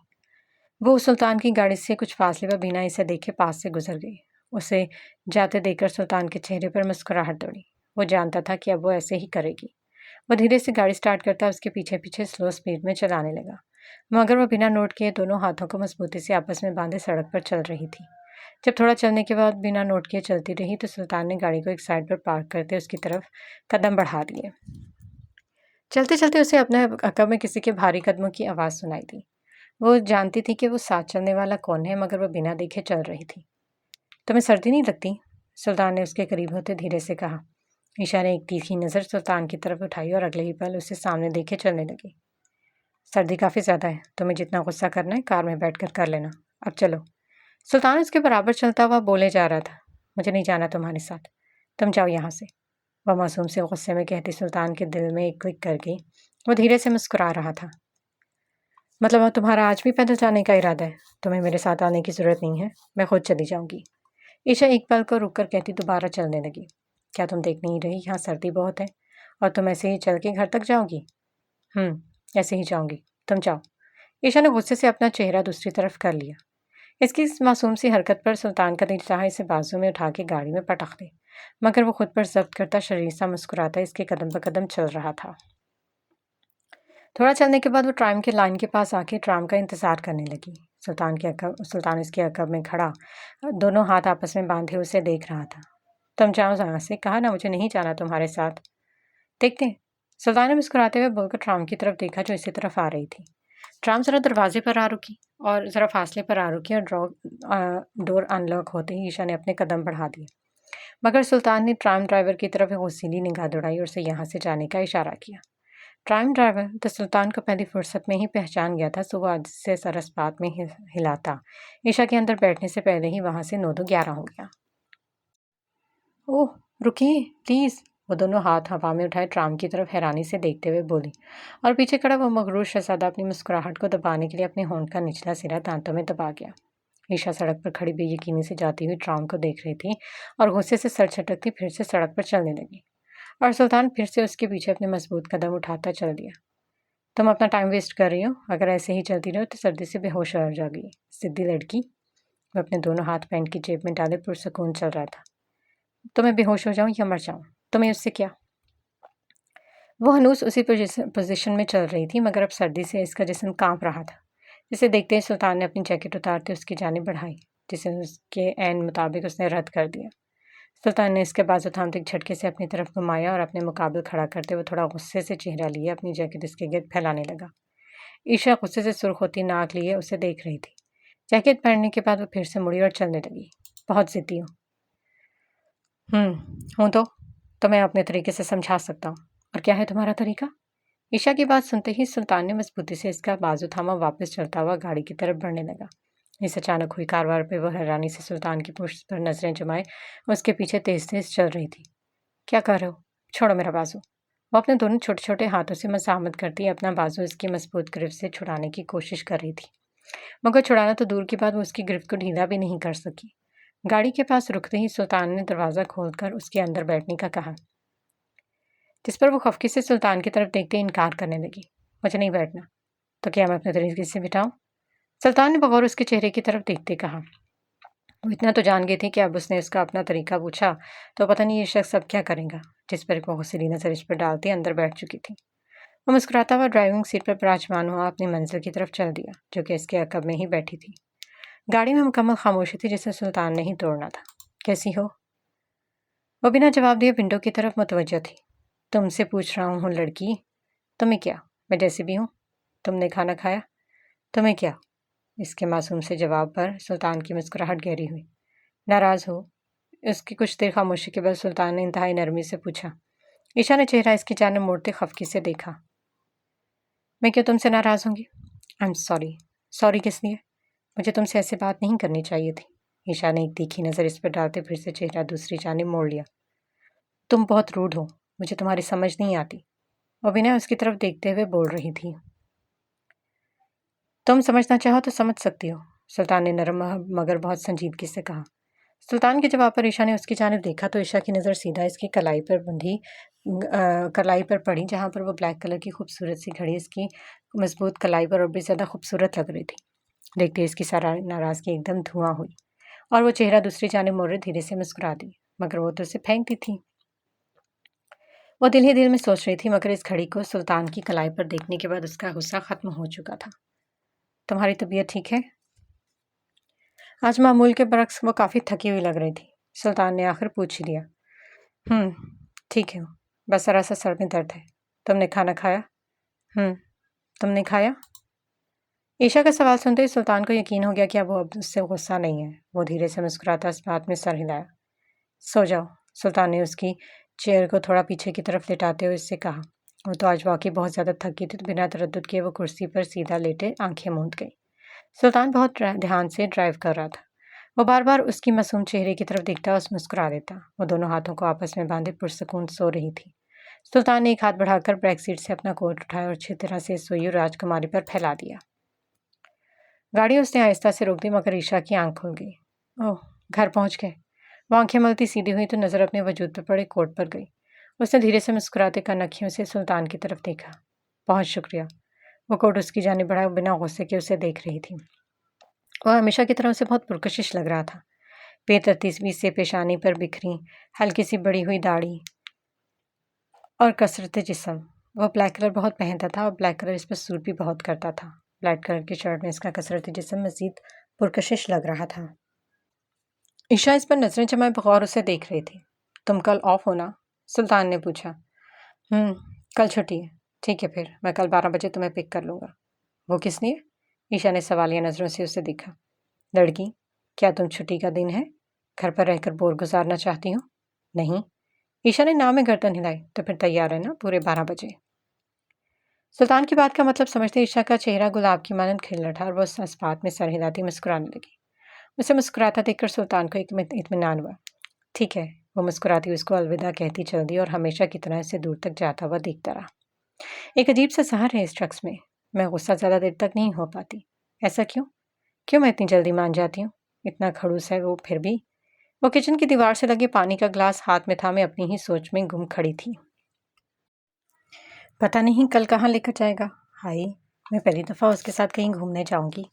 वो सुल्तान की गाड़ी से कुछ फासले पर बिना इसे देखे पास से गुजर गई। उसे जाते देखकर सुल्तान के चेहरे पर मुस्कुराहट दौड़ी। वो जानता था कि अब वो ऐसे ही करेगी। वो धीरे से गाड़ी स्टार्ट करता उसके पीछे पीछे स्लो स्पीड में चलाने लगा, मगर वो बिना नोट किए दोनों हाथों को मजबूती से आपस में बांधे सड़क पर चल रही थी। जब थोड़ा चलने के बाद बिना नोट किए चलती रही तो सुल्तान ने गाड़ी को एक साइड पर पार्क करते उसकी तरफ कदम बढ़ा दिए। चलते चलते उसे अपने अकब में किसी के भारी कदमों की आवाज़ सुनाई दी। वो जानती थी कि वो साथ चलने वाला कौन है, मगर वो बिना देखे चल रही थी। तुम्हें सर्दी नहीं लगती? सुल्तान ने उसके करीब होते धीरे से कहा। ईशा ने एक तीखी नज़र सुल्तान की तरफ उठाई और अगले ही पल उसे सामने देखे चलने लगी। सर्दी काफ़ी ज़्यादा है, तुम्हें जितना गुस्सा करना है कार में बैठ कर लेना। अब चलो। सुल्तान उसके बराबर चलता हुआ बोले जा रहा था। मुझे नहीं जाना तुम्हारे साथ, तुम जाओ यहाँ से। वह मासूम से गुस्से में कहती सुल्तान के दिल में एक क्लिक कर गई। वो धीरे से मुस्कुरा रहा था। मतलब अब तुम्हारा आज भी पैदल जाने का इरादा है? तुम्हें मेरे साथ आने की ज़रूरत नहीं है, मैं खुद चली जाऊंगी। ईशा एक पल को रुक कर कहती दोबारा चलने लगी। क्या तुम देख नहीं रही यहाँ सर्दी बहुत है और तुम ऐसे ही चल के घर तक जाओगी? ऐसे ही जाऊंगी, तुम जाओ। ईशा ने गुस्से से अपना चेहरा दूसरी तरफ कर लिया। इसकी इस मासूम सी हरकत पर सुल्तान का दिल चाहा इसे बाजू में उठा के गाड़ी में पटक दे, मगर वो खुद पर जब्त करता शरीर सा मुस्कुराता इसके कदम पर कदम चल रहा था। थोड़ा चलने के बाद वो ट्राम के लाइन के पास आके ट्राम का इंतज़ार करने लगी। सुल्तान इसके अकब में खड़ा दोनों हाथ आपस में बांधे उसे देख रहा था। तुम जाओ यहाँ से, कहा ना मुझे नहीं जाना तुम्हारे साथ। देखते। सुल्तान ने मुस्कुराते हुए बोलकर ट्राम की तरफ देखा जो इसी तरफ आ रही थी। ट्राम ज़रा दरवाजे पर आ रुकी और ज़रा फासले पर आ रुकी और डोर अनलॉक होते ही ईशा ने अपने कदम बढ़ा दिए, मगर सुल्तान ने ट्राम ड्राइवर की तरफ एक गुस्सीली निगाह दौड़ाई और उसे यहाँ से जाने का इशारा किया। ट्राम ड्राइवर तो सुल्तान को पहली फुर्सत में ही पहचान गया था, सो वह आज से सरस बात में हिलाता ईशा के अंदर बैठने से पहले ही वहाँ से 9-2-11 हो गया। ओह रुकिए प्लीज़, वो दोनों हाथ हवा में उठाए ट्राम की तरफ हैरानी से देखते हुए बोली, और पीछे खड़ा वो मगरूर शहजादा अपनी मुस्कुराहट को दबाने के लिए अपने होंठ का निचला सिरा दांतों में दबा गया। ईशा सड़क पर खड़ी बेयकीनी से जाती हुई ट्राम को देख रही थी और गुस्से से सर झटकती फिर से सड़क पर चलने लगी, और सुल्तान फिर से उसके पीछे अपने मजबूत कदम उठाता चल दिया। तुम अपना टाइम वेस्ट कर रही हो, अगर ऐसे ही चलती रहो तो सर्दी से बेहोश हो जाओगी, सिद्धी लड़की। वह अपने दोनों हाथ पैंट की जेब में डाले पुरसकून चल रहा था। तो मैं बेहोश हो जाऊं या मर जाऊं, तुम्हें उससे क्या? वो हनूस उसी पोजीशन में चल रही थी, मगर अब सर्दी से इसका जिस्म कांप रहा था। जिसे देखते ही सुल्तान ने अपनी जैकेट उतारते उसकी जानिब बढ़ाई, जिसे उसके ऐन मुताबिक उसने रद्द कर दिया। सुल्तान ने इसके बाजू थामते एक झटके से अपनी तरफ घुमाया और अपने मुकाबले खड़ा करते हुए थोड़ा गुस्से से चेहरा लिए अपनी जैकेट इसके गिर्द फैलाने लगा। ईशा गुस्से से सुर्ख होती नाक लिए उसे देख रही थी। जैकेट पहनने के बाद वो फिर से मुड़ी और चलने लगी। बहुत जिद्दी हूँ। हूँ तो तो मैं अपने तरीके से समझा सकता हूँ। और क्या है तुम्हारा तरीका? ईशा की बात सुनते ही सुल्तान ने मजबूती से इसका बाजू थामा वापस चलता हुआ गाड़ी की तरफ बढ़ने लगा। इस अचानक हुई कारवार पे वह हैरानी से सुल्तान की पुष्ट पर नजरें जमाए उसके पीछे तेज तेज चल रही थी। क्या कर रहे हो? छोड़ो मेरा बाजू। वो अपने दोनों छोटे छोटे हाथों से मसामत करती अपना बाजू इसकी मजबूत गिरफ्त से छुड़ाने की कोशिश कर रही थी, मगर छुड़ाना तो दूर की बात, वो उसकी गिरफ्त को ढीला भी नहीं कर सकी। गाड़ी के पास रुकते ही सुल्तान ने दरवाज़ा खोलकर उसके अंदर बैठने का कहा, जिस पर वो खफकी से सुल्तान की तरफ देखते इनकार करने लगी। मुझे नहीं बैठना। तो क्या मैं अपने तरीके से बिठाऊं? सुल्तान ने बगौर उसके चेहरे की तरफ देखते कहा। वो इतना तो जान गई थी कि अब उसने उसका अपना तरीका पूछा तो पता नहीं ये शख्स अब क्या करेगा। जिस पर वो गुस्सेली नजर इस पर डालती अंदर बैठ चुकी थी। वो मुस्कुराता हुआ ड्राइविंग सीट पर विराजमान हुआ अपनी मंजिल की तरफ चल दिया, जो कि इसके अकब में ही बैठी थी। गाड़ी में मुकम्मल खामोशी थी, जिसे सुल्तान ने ही तोड़ना था। कैसी हो? वो बिना जवाब दिए विंडो की तरफ मुतवज्जह थी। तुमसे पूछ रहा हूँ लड़की। तुम्हें क्या? मैं जैसी भी हूँ। तुमने खाना खाया? तुम्हें क्या? इसके मासूम से जवाब पर सुल्तान की मुस्कुराहट गहरी हुई। नाराज हो? उसकी कुछ देर खामोशी के बाद सुल्तान ने इंतहाई नरमी से पूछा। ईशा ने चेहरा इसकी जानिब मोड़ते खफकी से देखा। मैं क्यों तुमसे नाराज होंगी? I am sorry. सॉरी किस लिए? मुझे तुमसे ऐसे बात नहीं करनी चाहिए थी। ईशा ने एक तीखी नज़र इस पर डालते फिर से चेहरा दूसरी जानिब मोड़ लिया। तुम बहुत रूड हो, मुझे तुम्हारी समझ नहीं आती। वो बिना उसकी तरफ देखते हुए बोल रही थी। तुम समझना चाहो तो समझ सकती हो, सुल्तान ने नरम मगर बहुत संजीदगी से कहा। सुल्तान के जवाब पर ईशा ने उसकी जानिब देखा तो ईशा की नज़र सीधा इसकी कलाई पर पड़ी, जहाँ पर वो ब्लैक कलर की खूबसूरत सी घड़ी इसकी मजबूत कलाई पर और भी ज़्यादा खूबसूरत लग रही थी। देखते ही इसकी सारा नाराज़गी एकदम धुआं हुई और वो चेहरा दूसरी जानिब मोड़े धीरे से मुस्कुरा दी, मगर वो तो उसे फेंकती थी। वो दिल ही दिल में सोच रही थी, मगर इस घड़ी को सुल्तान की कलाई पर देखने के बाद उसका गुस्सा खत्म हो चुका था। तुम्हारी तबीयत ठीक है? आज मामूल के बरक्स वो काफ़ी थकी हुई लग रही थी। सुल्तान ने आखिर पूछ ही दिया। ठीक है, बस जरा सा सर में दर्द है। तुमने खाना खाया? तुमने खाया? ईशा का सवाल सुनते ही सुल्तान को यकीन हो गया कि अब वो अब उससे गुस्सा नहीं है। वो धीरे से मुस्कुराता इस बात में सर हिलाया। सो जाओ, सुल्तान ने उसकी चेयर को थोड़ा पीछे की तरफ लिटाते हुए इससे कहा। वो तो आज वाकई बहुत ज़्यादा थकी थी, तो बिना तरद्दुद किए वो कुर्सी पर सीधा लेटे आंखें मूंद गई। सुल्तान बहुत ध्यान से ड्राइव कर रहा था। वो बार बार उसकी मासूम चेहरे की तरफ देखता और मुस्कुरा देता। वो दोनों हाथों को आपस में बांधे पुरसकून सो रही थी। सुल्तान ने एक हाथ बढ़ाकर बैक सीट से अपना कोट उठाया और अच्छी तरह से सोई राजकुमारी पर फैला दिया। गाड़ी उसने आहिस्ता से रोक दी, मगर ईशा की आंख खुल गई। ओह, घर पहुंच गए। वो आंखें मलती सीधी हुई तो नजर अपने वजूद पर पड़े कोट पर गई। उसने धीरे से मुस्कुराते कनखियों से सुल्तान की तरफ देखा। बहुत शुक्रिया। वो कोट उसकी जानिब बढ़ाए बिना गुस्से के उसे देख रही थी। वह हमेशा की तरह उसे बहुत पुरकशिश लग रहा था। बेतरतीबी से पेशानी पर बिखरी हल्की सी बड़ी हुई दाढ़ी और कसरत जिस्म। वह ब्लैक कलर बहुत पहनता था और ब्लैक कलर इस पर सूट भी बहुत करता था। ब्लैक कलर की शर्ट में इसका कसरत जिस्म मजीद पुरकशिश लग रहा था। ईशा इस पर नजरें जमाए बगौर उसे देख रही थी। तुम कल ऑफ हो ना? सुल्तान ने पूछा। कल छुट्टी है। ठीक है, फिर मैं कल 12 बजे तुम्हें पिक कर लूँगा। वो किस लिए? ईशा ने सवालिया नज़रों से उसे देखा। लड़की, क्या तुम छुट्टी का दिन है घर पर रहकर बोर गुजारना चाहती हो? नहीं। ईशा ने नाम में गर्दन हिलाई। तो फिर तैयार है ना पूरे 12 बजे? सुल्तान की बात का मतलब समझते ईशा का चेहरा गुलाब की मानंद खिल उठा और वो इस बात में सर हिलाती मुस्कुराने लगी। उसे मुस्कुराता देखकर सुल्तान को इत्मीनान हुआ। ठीक है। वो मुस्कुराती उसको अलविदा कहती चल दी और हमेशा की तरह से दूर तक जाता हुआ देखता रहा। एक अजीब सा सहर है इस शख्स में। मैं गुस्सा ज़्यादा देर तक नहीं हो पाती। ऐसा क्यों? क्यों मैं इतनी जल्दी मान जाती हूँ? इतना खड़ूस है वो फिर भी। वो किचन की दीवार से लगे पानी का ग्लास हाथ में थामे अपनी ही सोच में गुम खड़ी थी। पता नहीं कल कहाँ लेकर जाएगा। हाय, मैं पहली दफ़ा उसके साथ कहीं घूमने जाऊंगी।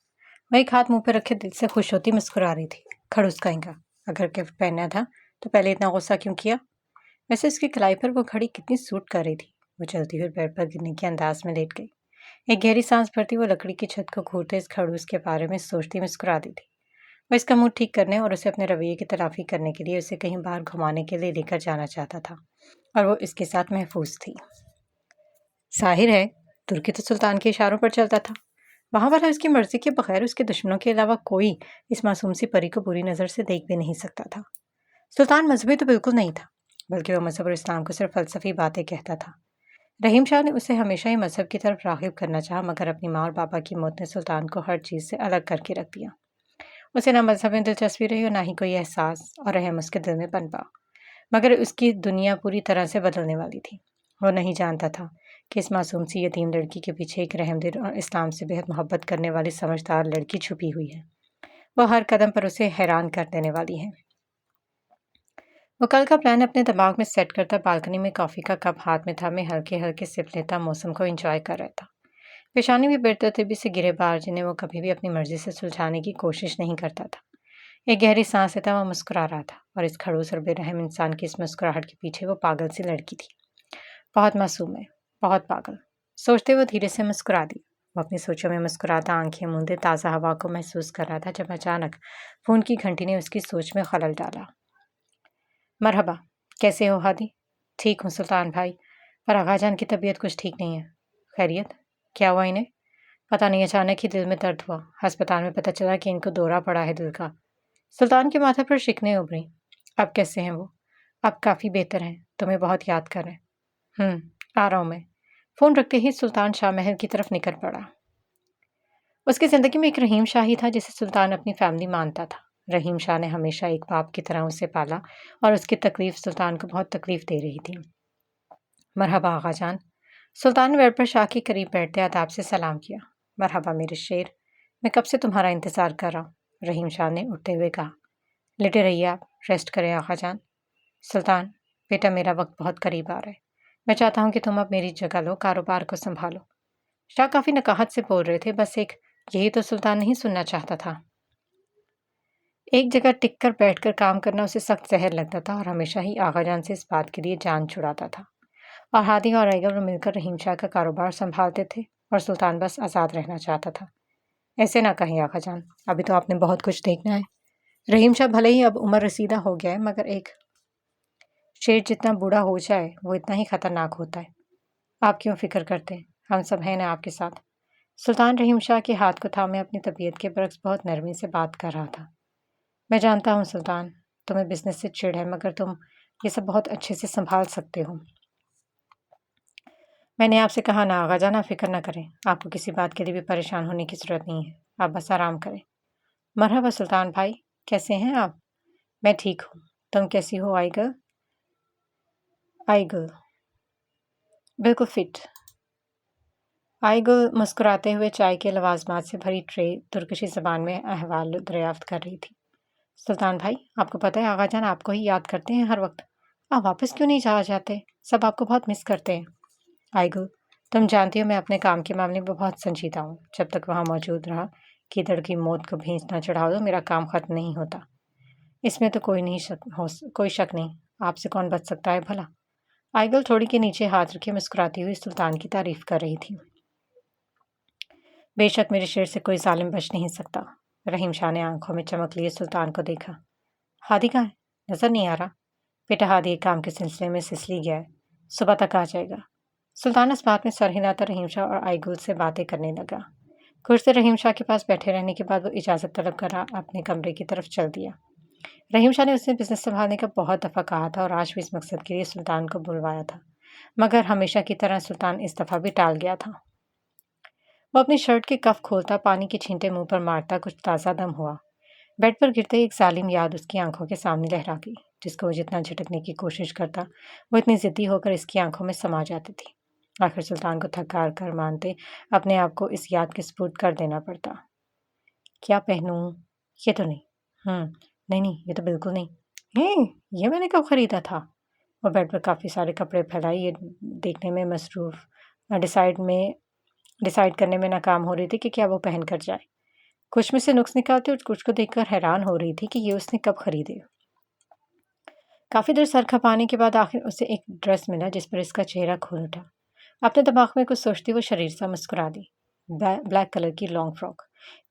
वह एक हाथ मुंह पर रखे दिल से खुश होती मुस्कुरा रही थी। खड़ूस कहेगा। अगर गिफ्ट पहनना था तो पहले इतना गुस्सा क्यों किया? वैसे उसकी कलाई पर वो घड़ी कितनी सूट कर रही थी। वो चलती हुई बेड पर गिरने के अंदाज में लेट गई। एक गहरी सांस भरती वो लकड़ी की छत को घूरते इस खड़ूस के बारे में सोचती मुस्कुरा दी थी। वो इसका मूड ठीक करने और उसे अपने रवैये की तलाफी करने के लिए उसे कहीं बाहर घुमाने के लिए लेकर जाना चाहता था, और वो इसके साथ महफूज थी। जाहिर है, तुर्की तो सुल्तान के इशारों पर चलता था। वहाँ वाला उसकी मर्जी के बगैर उसके दुश्मनों के अलावा कोई इस मासूम सी परी को बुरी नज़र से देख भी नहीं सकता था। सुल्तान मजहबी तो बिल्कुल नहीं था, बल्कि वह मज़हब और इस्लाम को सिर्फ फ़लसफ़ी बातें कहता था। रहीम शाह ने उसे हमेशा ही मज़हब की तरफ राग़िब करना चाहा, मगर अपनी माँ और पापा की मौत ने सुल्तान को हर चीज़ से अलग करके रख दिया। उसे ना मज़हब में दिलचस्पी रही और ना ही कोई एहसास और रहम उसके दिल में पनपा। मगर उसकी दुनिया पूरी तरह से बदलने वाली थी। वो नहीं जानता था कि इस मासूम सी यतीम लड़की के पीछे एक रहमदिल और इस्लाम से बेहद मोहब्बत करने वाली समझदार लड़की छुपी हुई है। वो हर कदम पर उसे हैरान कर देने वाली है। वो कल का प्लान अपने दिमाग में सेट करता बालकनी में कॉफ़ी का कप हाथ में थामे हल्के हल्के सिप लेता मौसम को एंजॉय कर रहा था। पेशानी भी बेतरतीबी से गिरे बार जिन्हें वो कभी भी अपनी मर्जी से सुलझाने की कोशिश नहीं करता था। एक गहरी सांस लेता वह मुस्कुरा रहा था और इस खड़ूस और बेरहम इंसान की इस मुस्कुराहट के पीछे वो पागल सी लड़की थी। बहुत मासूम है, बहुत पागल, सोचते वो धीरे से मुस्कुरा दी। वो अपनी सोचों में मुस्कुराता आंखें मूंदे ताज़ा हवा को महसूस कर रहा था जब अचानक फ़ोन की घंटी ने उसकी सोच में खलल डाला। मरहबा, कैसे हो हादी? ठीक हूँ सुल्तान भाई, पर आगाजान की तबीयत कुछ ठीक नहीं है। खैरियत? क्या हुआ इन्हें? पता नहीं, अचानक ही दिल में दर्द हुआ। अस्पताल में पता चला कि इनको दौरा पड़ा है दिल का। सुल्तान के माथे पर शिकने उभरी। अब कैसे हैं वो? अब काफ़ी बेहतर हैं, तुम्हें बहुत याद कर रहे हैं। आ रहा हूँ मैं। फ़ोन रखते ही सुल्तान शाह महल की तरफ निकल पड़ा। उसकी ज़िंदगी में एक रहीम शाह ही था जिसे सुल्तान अपनी फैमिली मानता था। रहीम शाह ने हमेशा एक बाप की तरह उसे पाला और उसकी तकलीफ सुल्तान को बहुत तकलीफ दे रही थी। मरहबा आगा जान। सुल्तान ने बेड पर शाह के करीब बैठते आदाब से सलाम किया। मरहबा मेरे शेर, मैं कब से तुम्हारा इंतज़ार कर रहा हूँ, रहीम शाह ने उठते हुए कहा। लेटे रहिए आप, रेस्ट करें आगा जान। सुल्तान, बेटा मेरा वक्त बहुत करीब आ रहा है। मैं चाहता हूँ कि तुम अब मेरी जगह लो, कारोबार को संभालो। शाह काफ़ी नकाहत से बोल रहे थे, बस एक यही तो सुल्तान नहीं सुनना चाहता था। एक जगह टिककर बैठकर काम करना उसे सख्त जहर लगता था और हमेशा ही आगाजान से इस बात के लिए जान छुड़ाता था। और हादी और आइगर मिलकर रहीम शाह का कारोबार संभालते थे और सुल्तान बस आज़ाद रहना चाहता था। ऐसे ना कहीं आगाजान, अभी तो आपने बहुत कुछ देखना है। रहीम शाह भले ही अब उम्र रसीदा हो गया है, मगर एक शेर जितना बूढ़ा हो जाए वो इतना ही खतरनाक होता है। आप क्यों फिक्र करते हैं, हम सब हैं ना आपके साथ। सुल्तान रहीम शाह के हाथ को थामे अपनी तबीयत के बरक्स बहुत नरमी से बात कर रहा था। मैं जानता हूँ सुल्तान, तुम्हें बिजनेस से चिढ़ है, मगर तुम ये सब बहुत अच्छे से संभाल सकते हो। मैंने आपसे कहा ना आगा जाना, फिक्र ना करें। आपको किसी बात के लिए भी परेशान होने की ज़रूरत नहीं है, आप बस आराम करें। मरहबा सुल्तान भाई, कैसे हैं आप? मैं ठीक हूँ, तुम कैसी हो आइगल? आइगल बिल्कुल फिट। आइगल मुस्कुराते हुए चाय के लवाजमात से भरी ट्रे तुर्कशी ज़बान में अहवाल दरियाफ्त कर रही थी। सुल्तान भाई, आपको पता है आगा जान आपको ही याद करते हैं हर वक्त। आप वापस क्यों नहीं जा जाते? सब आपको बहुत मिस करते हैं। आइगल, तुम जानती हो मैं अपने काम के मामले में बहुत संजीदा हूँ। जब तक वहाँ मौजूद रहा कीदड़ की मौत को भींस न चढ़ा दो, मेरा काम खत्म नहीं होता। इसमें तो कोई शक नहीं। आपसे कौन बच सकता है भला? आइगल थोड़ी के नीचे हाथ रखे मुस्कुराती हुई सुल्तान की तारीफ कर रही थी। बेशक मेरे शेर से कोई जालिम बच नहीं सकता। रहीम शाह ने आंखों में चमक लिए सुल्तान को देखा। हादी कहाँ है? नजर नहीं आ रहा। बेटा हादी एक काम के सिलसिले में सिसली गया है, सुबह तक आ जाएगा। सुल्तान इस बात में सर हिलाता रहीम शाह और आइगुल से बातें करने लगा। कुछ देर रहीम शाह के पास बैठे रहने के बाद वो इजाज़त तलब कर अपने कमरे की तरफ चल दिया। रहीम शाह ने उसे बिजनेस संभालने का बहुत दफ़ा कहा था और आज भी इस मकसद के लिए सुल्तान को बुलवाया था, मगर हमेशा की तरह सुल्तान इस दफ़ा भी टाल गया था। वो अपनी शर्ट के कफ खोलता, पानी के छींटे मुंह पर मारता कुछ ताज़ा दम हुआ। बेड पर गिरते ही एक जालिम याद उसकी आंखों के सामने लहरा गई, जिसको वो जितना झटकने की कोशिश करता वो इतनी ज़िद्दी होकर इसकी आंखों में समा जाती थी। आखिर सुल्तान को थक हार कर मानते अपने आप को इस याद के सुपुर्द कर देना पड़ता। क्या पहनूं? ये तो नहीं। नहीं नहीं, ये तो बिल्कुल नहीं। ये मैंने कब खरीदा था? वो बेड पर काफ़ी सारे कपड़े फैलाए, ये देखने में मसरूफ़ डिसाइड करने में नाकाम हो रही थी कि क्या वो पहन कर जाए। कुछ में से नुक्स निकालती और कुछ को देखकर हैरान हो रही थी कि ये उसने कब खरीदे। काफ़ी देर सर खपाने के बाद आखिर उसे एक ड्रेस मिला जिस पर इसका चेहरा खुल उठा। अपने दिमाग में कुछ सोचती वो शरीर सा मुस्कुरा दी। ब्लैक कलर की लॉन्ग फ्रॉक,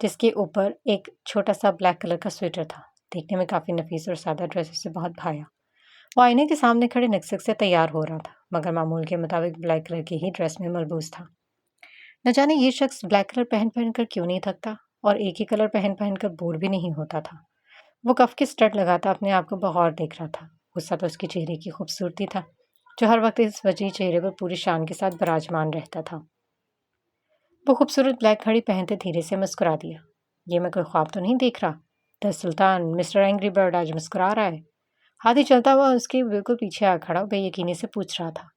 जिसके ऊपर एक छोटा सा ब्लैक कलर का स्वेटर था। देखने में काफ़ी नफीस और सादा ड्रेस उसे बहुत भाया। वो आईने के सामने खड़े नक्सक से तैयार हो रहा था, मगर मामूल के मुताबिक ब्लैक कलर की ही ड्रेस में मलबूस था। न जाने ये शख्स ब्लैक कलर पहन कर क्यों नहीं थकता और एक ही कलर पहन कर बोर भी नहीं होता था। वो कफ के स्टड लगाता अपने आप को बगौर देख रहा था। गुस्सा तो उसके चेहरे की खूबसूरती था, जो हर वक्त इस वजह चेहरे पर पूरी शान के साथ विराजमान रहता था। वो खूबसूरत ब्लैक घड़ी पहनते धीरे से मुस्कुरा दिया। ये मैं कोई ख्वाब तो नहीं देख रहा? The sultan, mister angry bird आज मुस्कुरा रहा है। हाथी चलता हुआ उसके बिल्कुल पीछे आ खड़ा बेयकीनी से पूछ रहा था,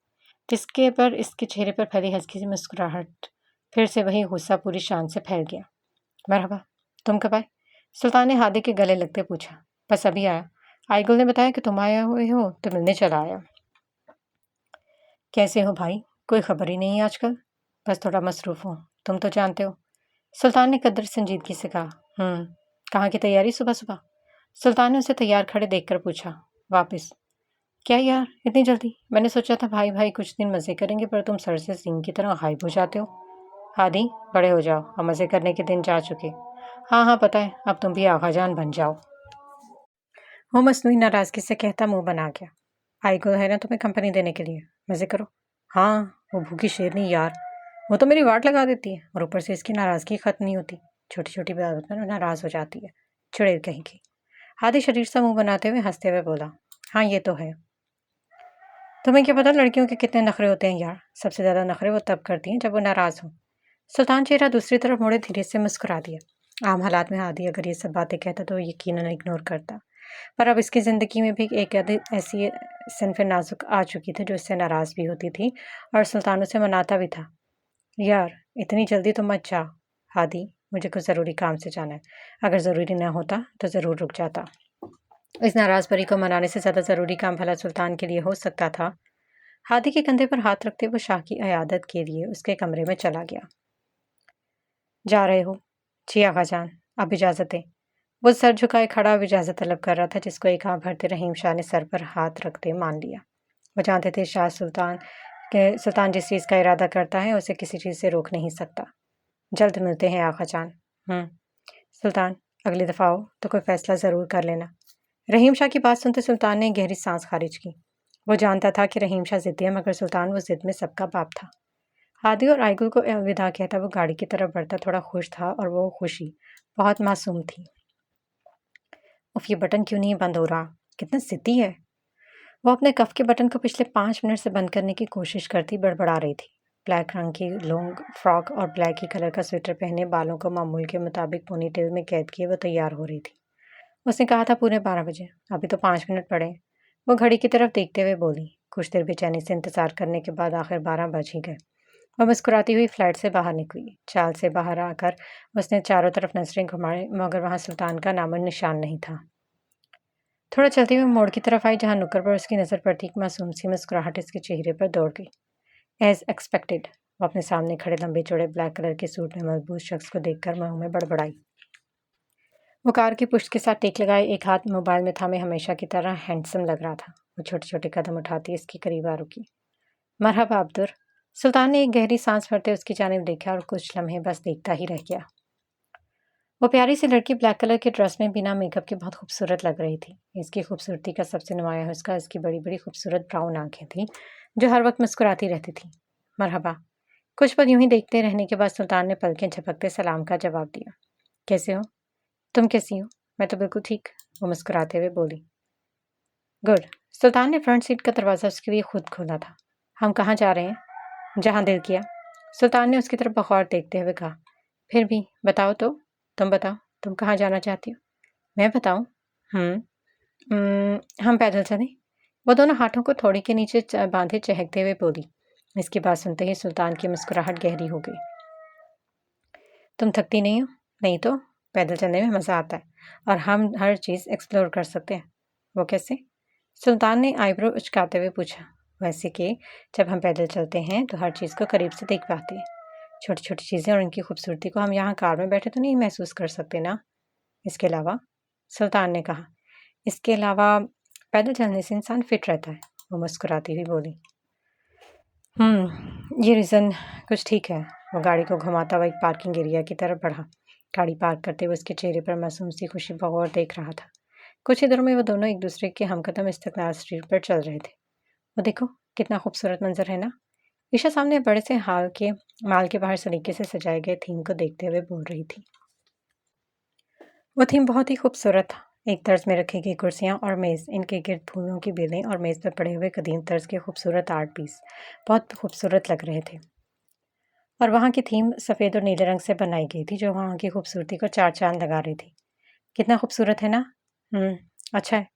जिसके पर इसके चेहरे पर फैली हल्की सी मुस्कुराहट फिर से वही गुस्सा पूरी शान से फैल गया। मरहबा, तुम कब आए? सुल्तान ने हादी के गले लगते पूछा। बस अभी आया। आईगुल ने बताया कि तुम आए हुए हो तो मिलने चला आया। कैसे हो भाई? कोई खबर ही नहीं आजकल। बस थोड़ा मसरूफ हूँ, तुम तो जानते हो। सुल्तान ने कदर संजीदगी से कहा। कहाँ की तैयारी सुबह सुबह? सुल्तान ने उसे तैयार खड़े देखकर पूछा। वापस? क्या यार, इतनी जल्दी? मैंने सोचा था भाई भाई कुछ दिन मज़े करेंगे, पर तुम सर से सिंह की तरह गायब हो जाते हो। हादी, बड़े हो जाओ, अब मज़े करने के दिन जा चुके। हाँ हाँ पता है, अब तुम भी आगाजान बन जाओ। वो मसनूई नाराज़गी से कहता मुंह बना गया। आईगुल है ना तुम्हें कंपनी देने के लिए, मज़े करो। हाँ, वो भूखी शेरनी यार, वो तो मेरी वाट लगा देती है, और ऊपर से इसकी नाराज़गी खत्म नहीं होती। छोटी छोटी बात पर नाराज़ हो जाती है, चुड़ैल कहीं की। हादी शरीर सा मुंह बनाते हुए हंसते हुए बोला। हाँ ये तो है। तुम्हें क्या पता लड़कियों के कितने नखरे होते हैं यार। सबसे ज़्यादा नखरे वो तब करती हैं जब वो नाराज़ हो। सुल्तान चेहरा दूसरी तरफ मोड़े धीरे से मुस्कुरा दिया। आम हालात में हादी अगर ये सब बातें कहता तो यकीनन इग्नोर करता, पर अब इसकी ज़िंदगी में भी एक ऐसी सिनफ़ नाजुक आ चुकी थी जो इससे नाराज़ भी होती थी और सुल्तान उसे मनाता भी था। यार, इतनी जल्दी तो मत जा हादी, मुझे कुछ ज़रूरी काम से जाना है। अगर ज़रूरी ना होता तो ज़रूर रुक जाता। इस नाराज़ परी को मनाने से ज़्यादा ज़रूरी काम भला सुल्तान के लिए हो सकता था। हादी के कंधे पर हाथ रखते वो शाह की अयादत के लिए उसके कमरे में चला गया। जा रहे हो? जी आगाजान, अब इजाज़त दें। वो सर झुकाए खड़ा अब इजाज़त तलब कर रहा था, जिसको एक आँख भरते रहीम शाह ने सर पर हाथ रखते मान लिया। वो जानते थे शाह सुल्तान जिस चीज़ का इरादा करता है उसे किसी चीज़ से रोक नहीं सकता। जल्द मिलते हैं आगाजान। सुल्तान, अगली दफ़ा आओ तो कोई फ़ैसला ज़रूर कर लेना। रहीम शाह की बात सुनते सुल्तान ने गहरी सांस खारिज की। वो जानता था कि रहीम शाह ज़िद्दी है, मगर सुल्तान वो ज़िद में सबका बाप था। हादी और आईगुल को अलविदा कहता वो गाड़ी की तरफ बढ़ता थोड़ा खुश था, और वो खुशी बहुत मासूम थी। उफ, ये बटन क्यों नहीं बंद हो रहा? कितना ज़िद्दी है। वो अपने कफ के बटन को पिछले 5 मिनट से बंद करने की कोशिश करती बड़बड़ा रही थी। ब्लैक रंग की लॉन्ग फ्रॉक और ब्लैक ही कलर का स्वेटर पहने, बालों को मामूल के मुताबिक पोनीटेल में कैद किए वो तैयार हो रही थी। उसने कहा था पूरे 12 बजे, अभी तो 5 मिनट पड़े। वो घड़ी की तरफ देखते हुए बोली। कुछ देर बेचैनी से इंतजार करने के बाद आखिर 12 बज ही गए। वह मुस्कुराती हुई फ्लैट से बाहर निकली। चाल से बाहर आकर उसने चारों तरफ नजरें घुमाई, मगर वहाँ सुल्तान का नामो निशान नहीं था। थोड़ा चलते हुए मोड़ की तरफ आई, जहाँ नुक्कड़ पर उसकी नज़र पड़ती एक मासूम सी मुस्कुराहट इसके चेहरे पर दौड़ गई। एज एक्सपेक्टेड, वो अपने सामने खड़े लंबे चौड़े ब्लैक कलर के सूट में मजबूत शख्स को देखकर मुंह में बड़बड़ाई। वो कार की पुश्त के साथ टेक लगाए, एक हाथ मोबाइल में थामे हमेशा की तरह हैंडसम लग रहा था। वो छोटे छोटे कदम उठाती इसके करीब आ रुकी। मरहबा अब्दुर। सुल्तान ने एक गहरी सांस भरते उसकी जानिब देखा और कुछ लम्हे बस देखता ही रह गया। वो प्यारी सी लड़की ब्लैक कलर के ड्रेस में बिना मेकअप के बहुत खूबसूरत लग रही थी। इसकी खूबसूरती का सबसे नुमाया हुस्न इसकी बड़ी बड़ी खूबसूरत ब्राउन आंखें थीं, जो हर वक्त मुस्कुराती रहती थी। मरहबा। कुछ पल यूं ही देखते रहने के बाद सुल्तान ने पलकें झपकते सलाम का जवाब दिया। कैसे हो? तुम कैसी हो? मैं तो बिल्कुल ठीक, वो मुस्कुराते हुए बोली। गुड। सुल्तान ने फ्रंट सीट का दरवाज़ा उसके लिए खुद खोला था। हम कहाँ जा रहे हैं? जहाँ दिल किया। सुल्तान ने उसकी तरफ बगौर देखते हुए कहा। फिर भी बताओ तो, तुम बताओ, तुम कहाँ जाना चाहती हो? मैं बताऊं? हम पैदल चलें। वो दोनों हाथों को थोड़ी के नीचे बांधे चहकते हुए बोली। इसकी बात सुनते ही सुल्तान की मुस्कुराहट गहरी हो गई। तुम थकती नहीं हो? नहीं तो, पैदल चलने में मज़ा आता है, और हम हर चीज़ एक्सप्लोर कर सकते हैं। वो कैसे? सुल्तान ने आईब्रो उचकाते हुए पूछा। वैसे कि जब हम पैदल चलते हैं तो हर चीज़ को करीब से देख पाते हैं। छोटी छोटी चीज़ें और उनकी खूबसूरती को हम यहाँ कार में बैठे तो नहीं महसूस कर सकते ना। इसके अलावा, सुल्तान ने कहा, इसके अलावा पैदल चलने से इंसान फिट रहता है, वो मुस्कुराती हुई बोली। ये रीज़न कुछ ठीक है। वो गाड़ी को घुमाता हुआ एक पार्किंग एरिया की तरफ बढ़ा। गाड़ी पार्क करते हुए उसके चेहरे पर मासूम सी खुशी बगौर देख रहा था। कुछ ही देरों में वो दोनों एक दूसरे के हमकदम इस्तकलाल स्ट्रीट पर चल रहे थे। वो देखो, कितना खूबसूरत मंजर है ना। ईशा सामने बड़े से माल के बाहर सलीके से सजाए गए थीम को देखते हुए बोल रही थी। वो थीम बहुत ही खूबसूरत था। एक तर्ज में रखी गई कुर्सियाँ और मेज़, इनके गिर्द फूलों की बेलें और मेज़ पर पड़े हुए कदीम तर्ज के खूबसूरत आर्ट पीस बहुत खूबसूरत लग रहे थे। और वहाँ की थीम सफ़ेद और नीले रंग से बनाई गई थी, जो वहाँ की खूबसूरती को चार चाँद लगा रही थी। कितना खूबसूरत है ना? अच्छा है।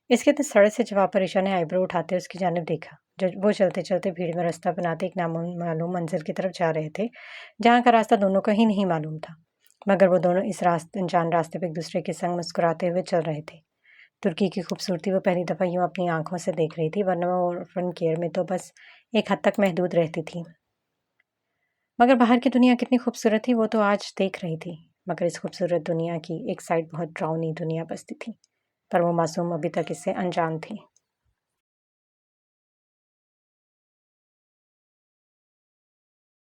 इसके तो सड़क से जवाब पर ईशा ने आईब्रो उठाते उसकी जानिब देखा। जब वो चलते-चलते भीड़ में रास्ता बनाते एक नामालूम मंज़िल की तरफ जा रहे थे, जहाँ का रास्ता दोनों को ही नहीं मालूम था। मगर वो दोनों इस अनजान रास्ते पे एक-दूसरे के संग मुस्कुराते हुए चल रहे थे। तुर्की की खूबसूरती वो पहली दफ़ा यूँ अपनी आँखों से देख रही थी, वरना वो अर्बन केयर में तो बस एक हद तक महदूद रहती थी। मगर बाहर की दुनिया कितनी खूबसूरत थी, वो तो आज देख रही थी। मगर इस खूबसूरत दुनिया की एक साइड बहुत डरावनी दुनिया बसती थी, पर वो मासूम अभी तक इससे अनजान थी।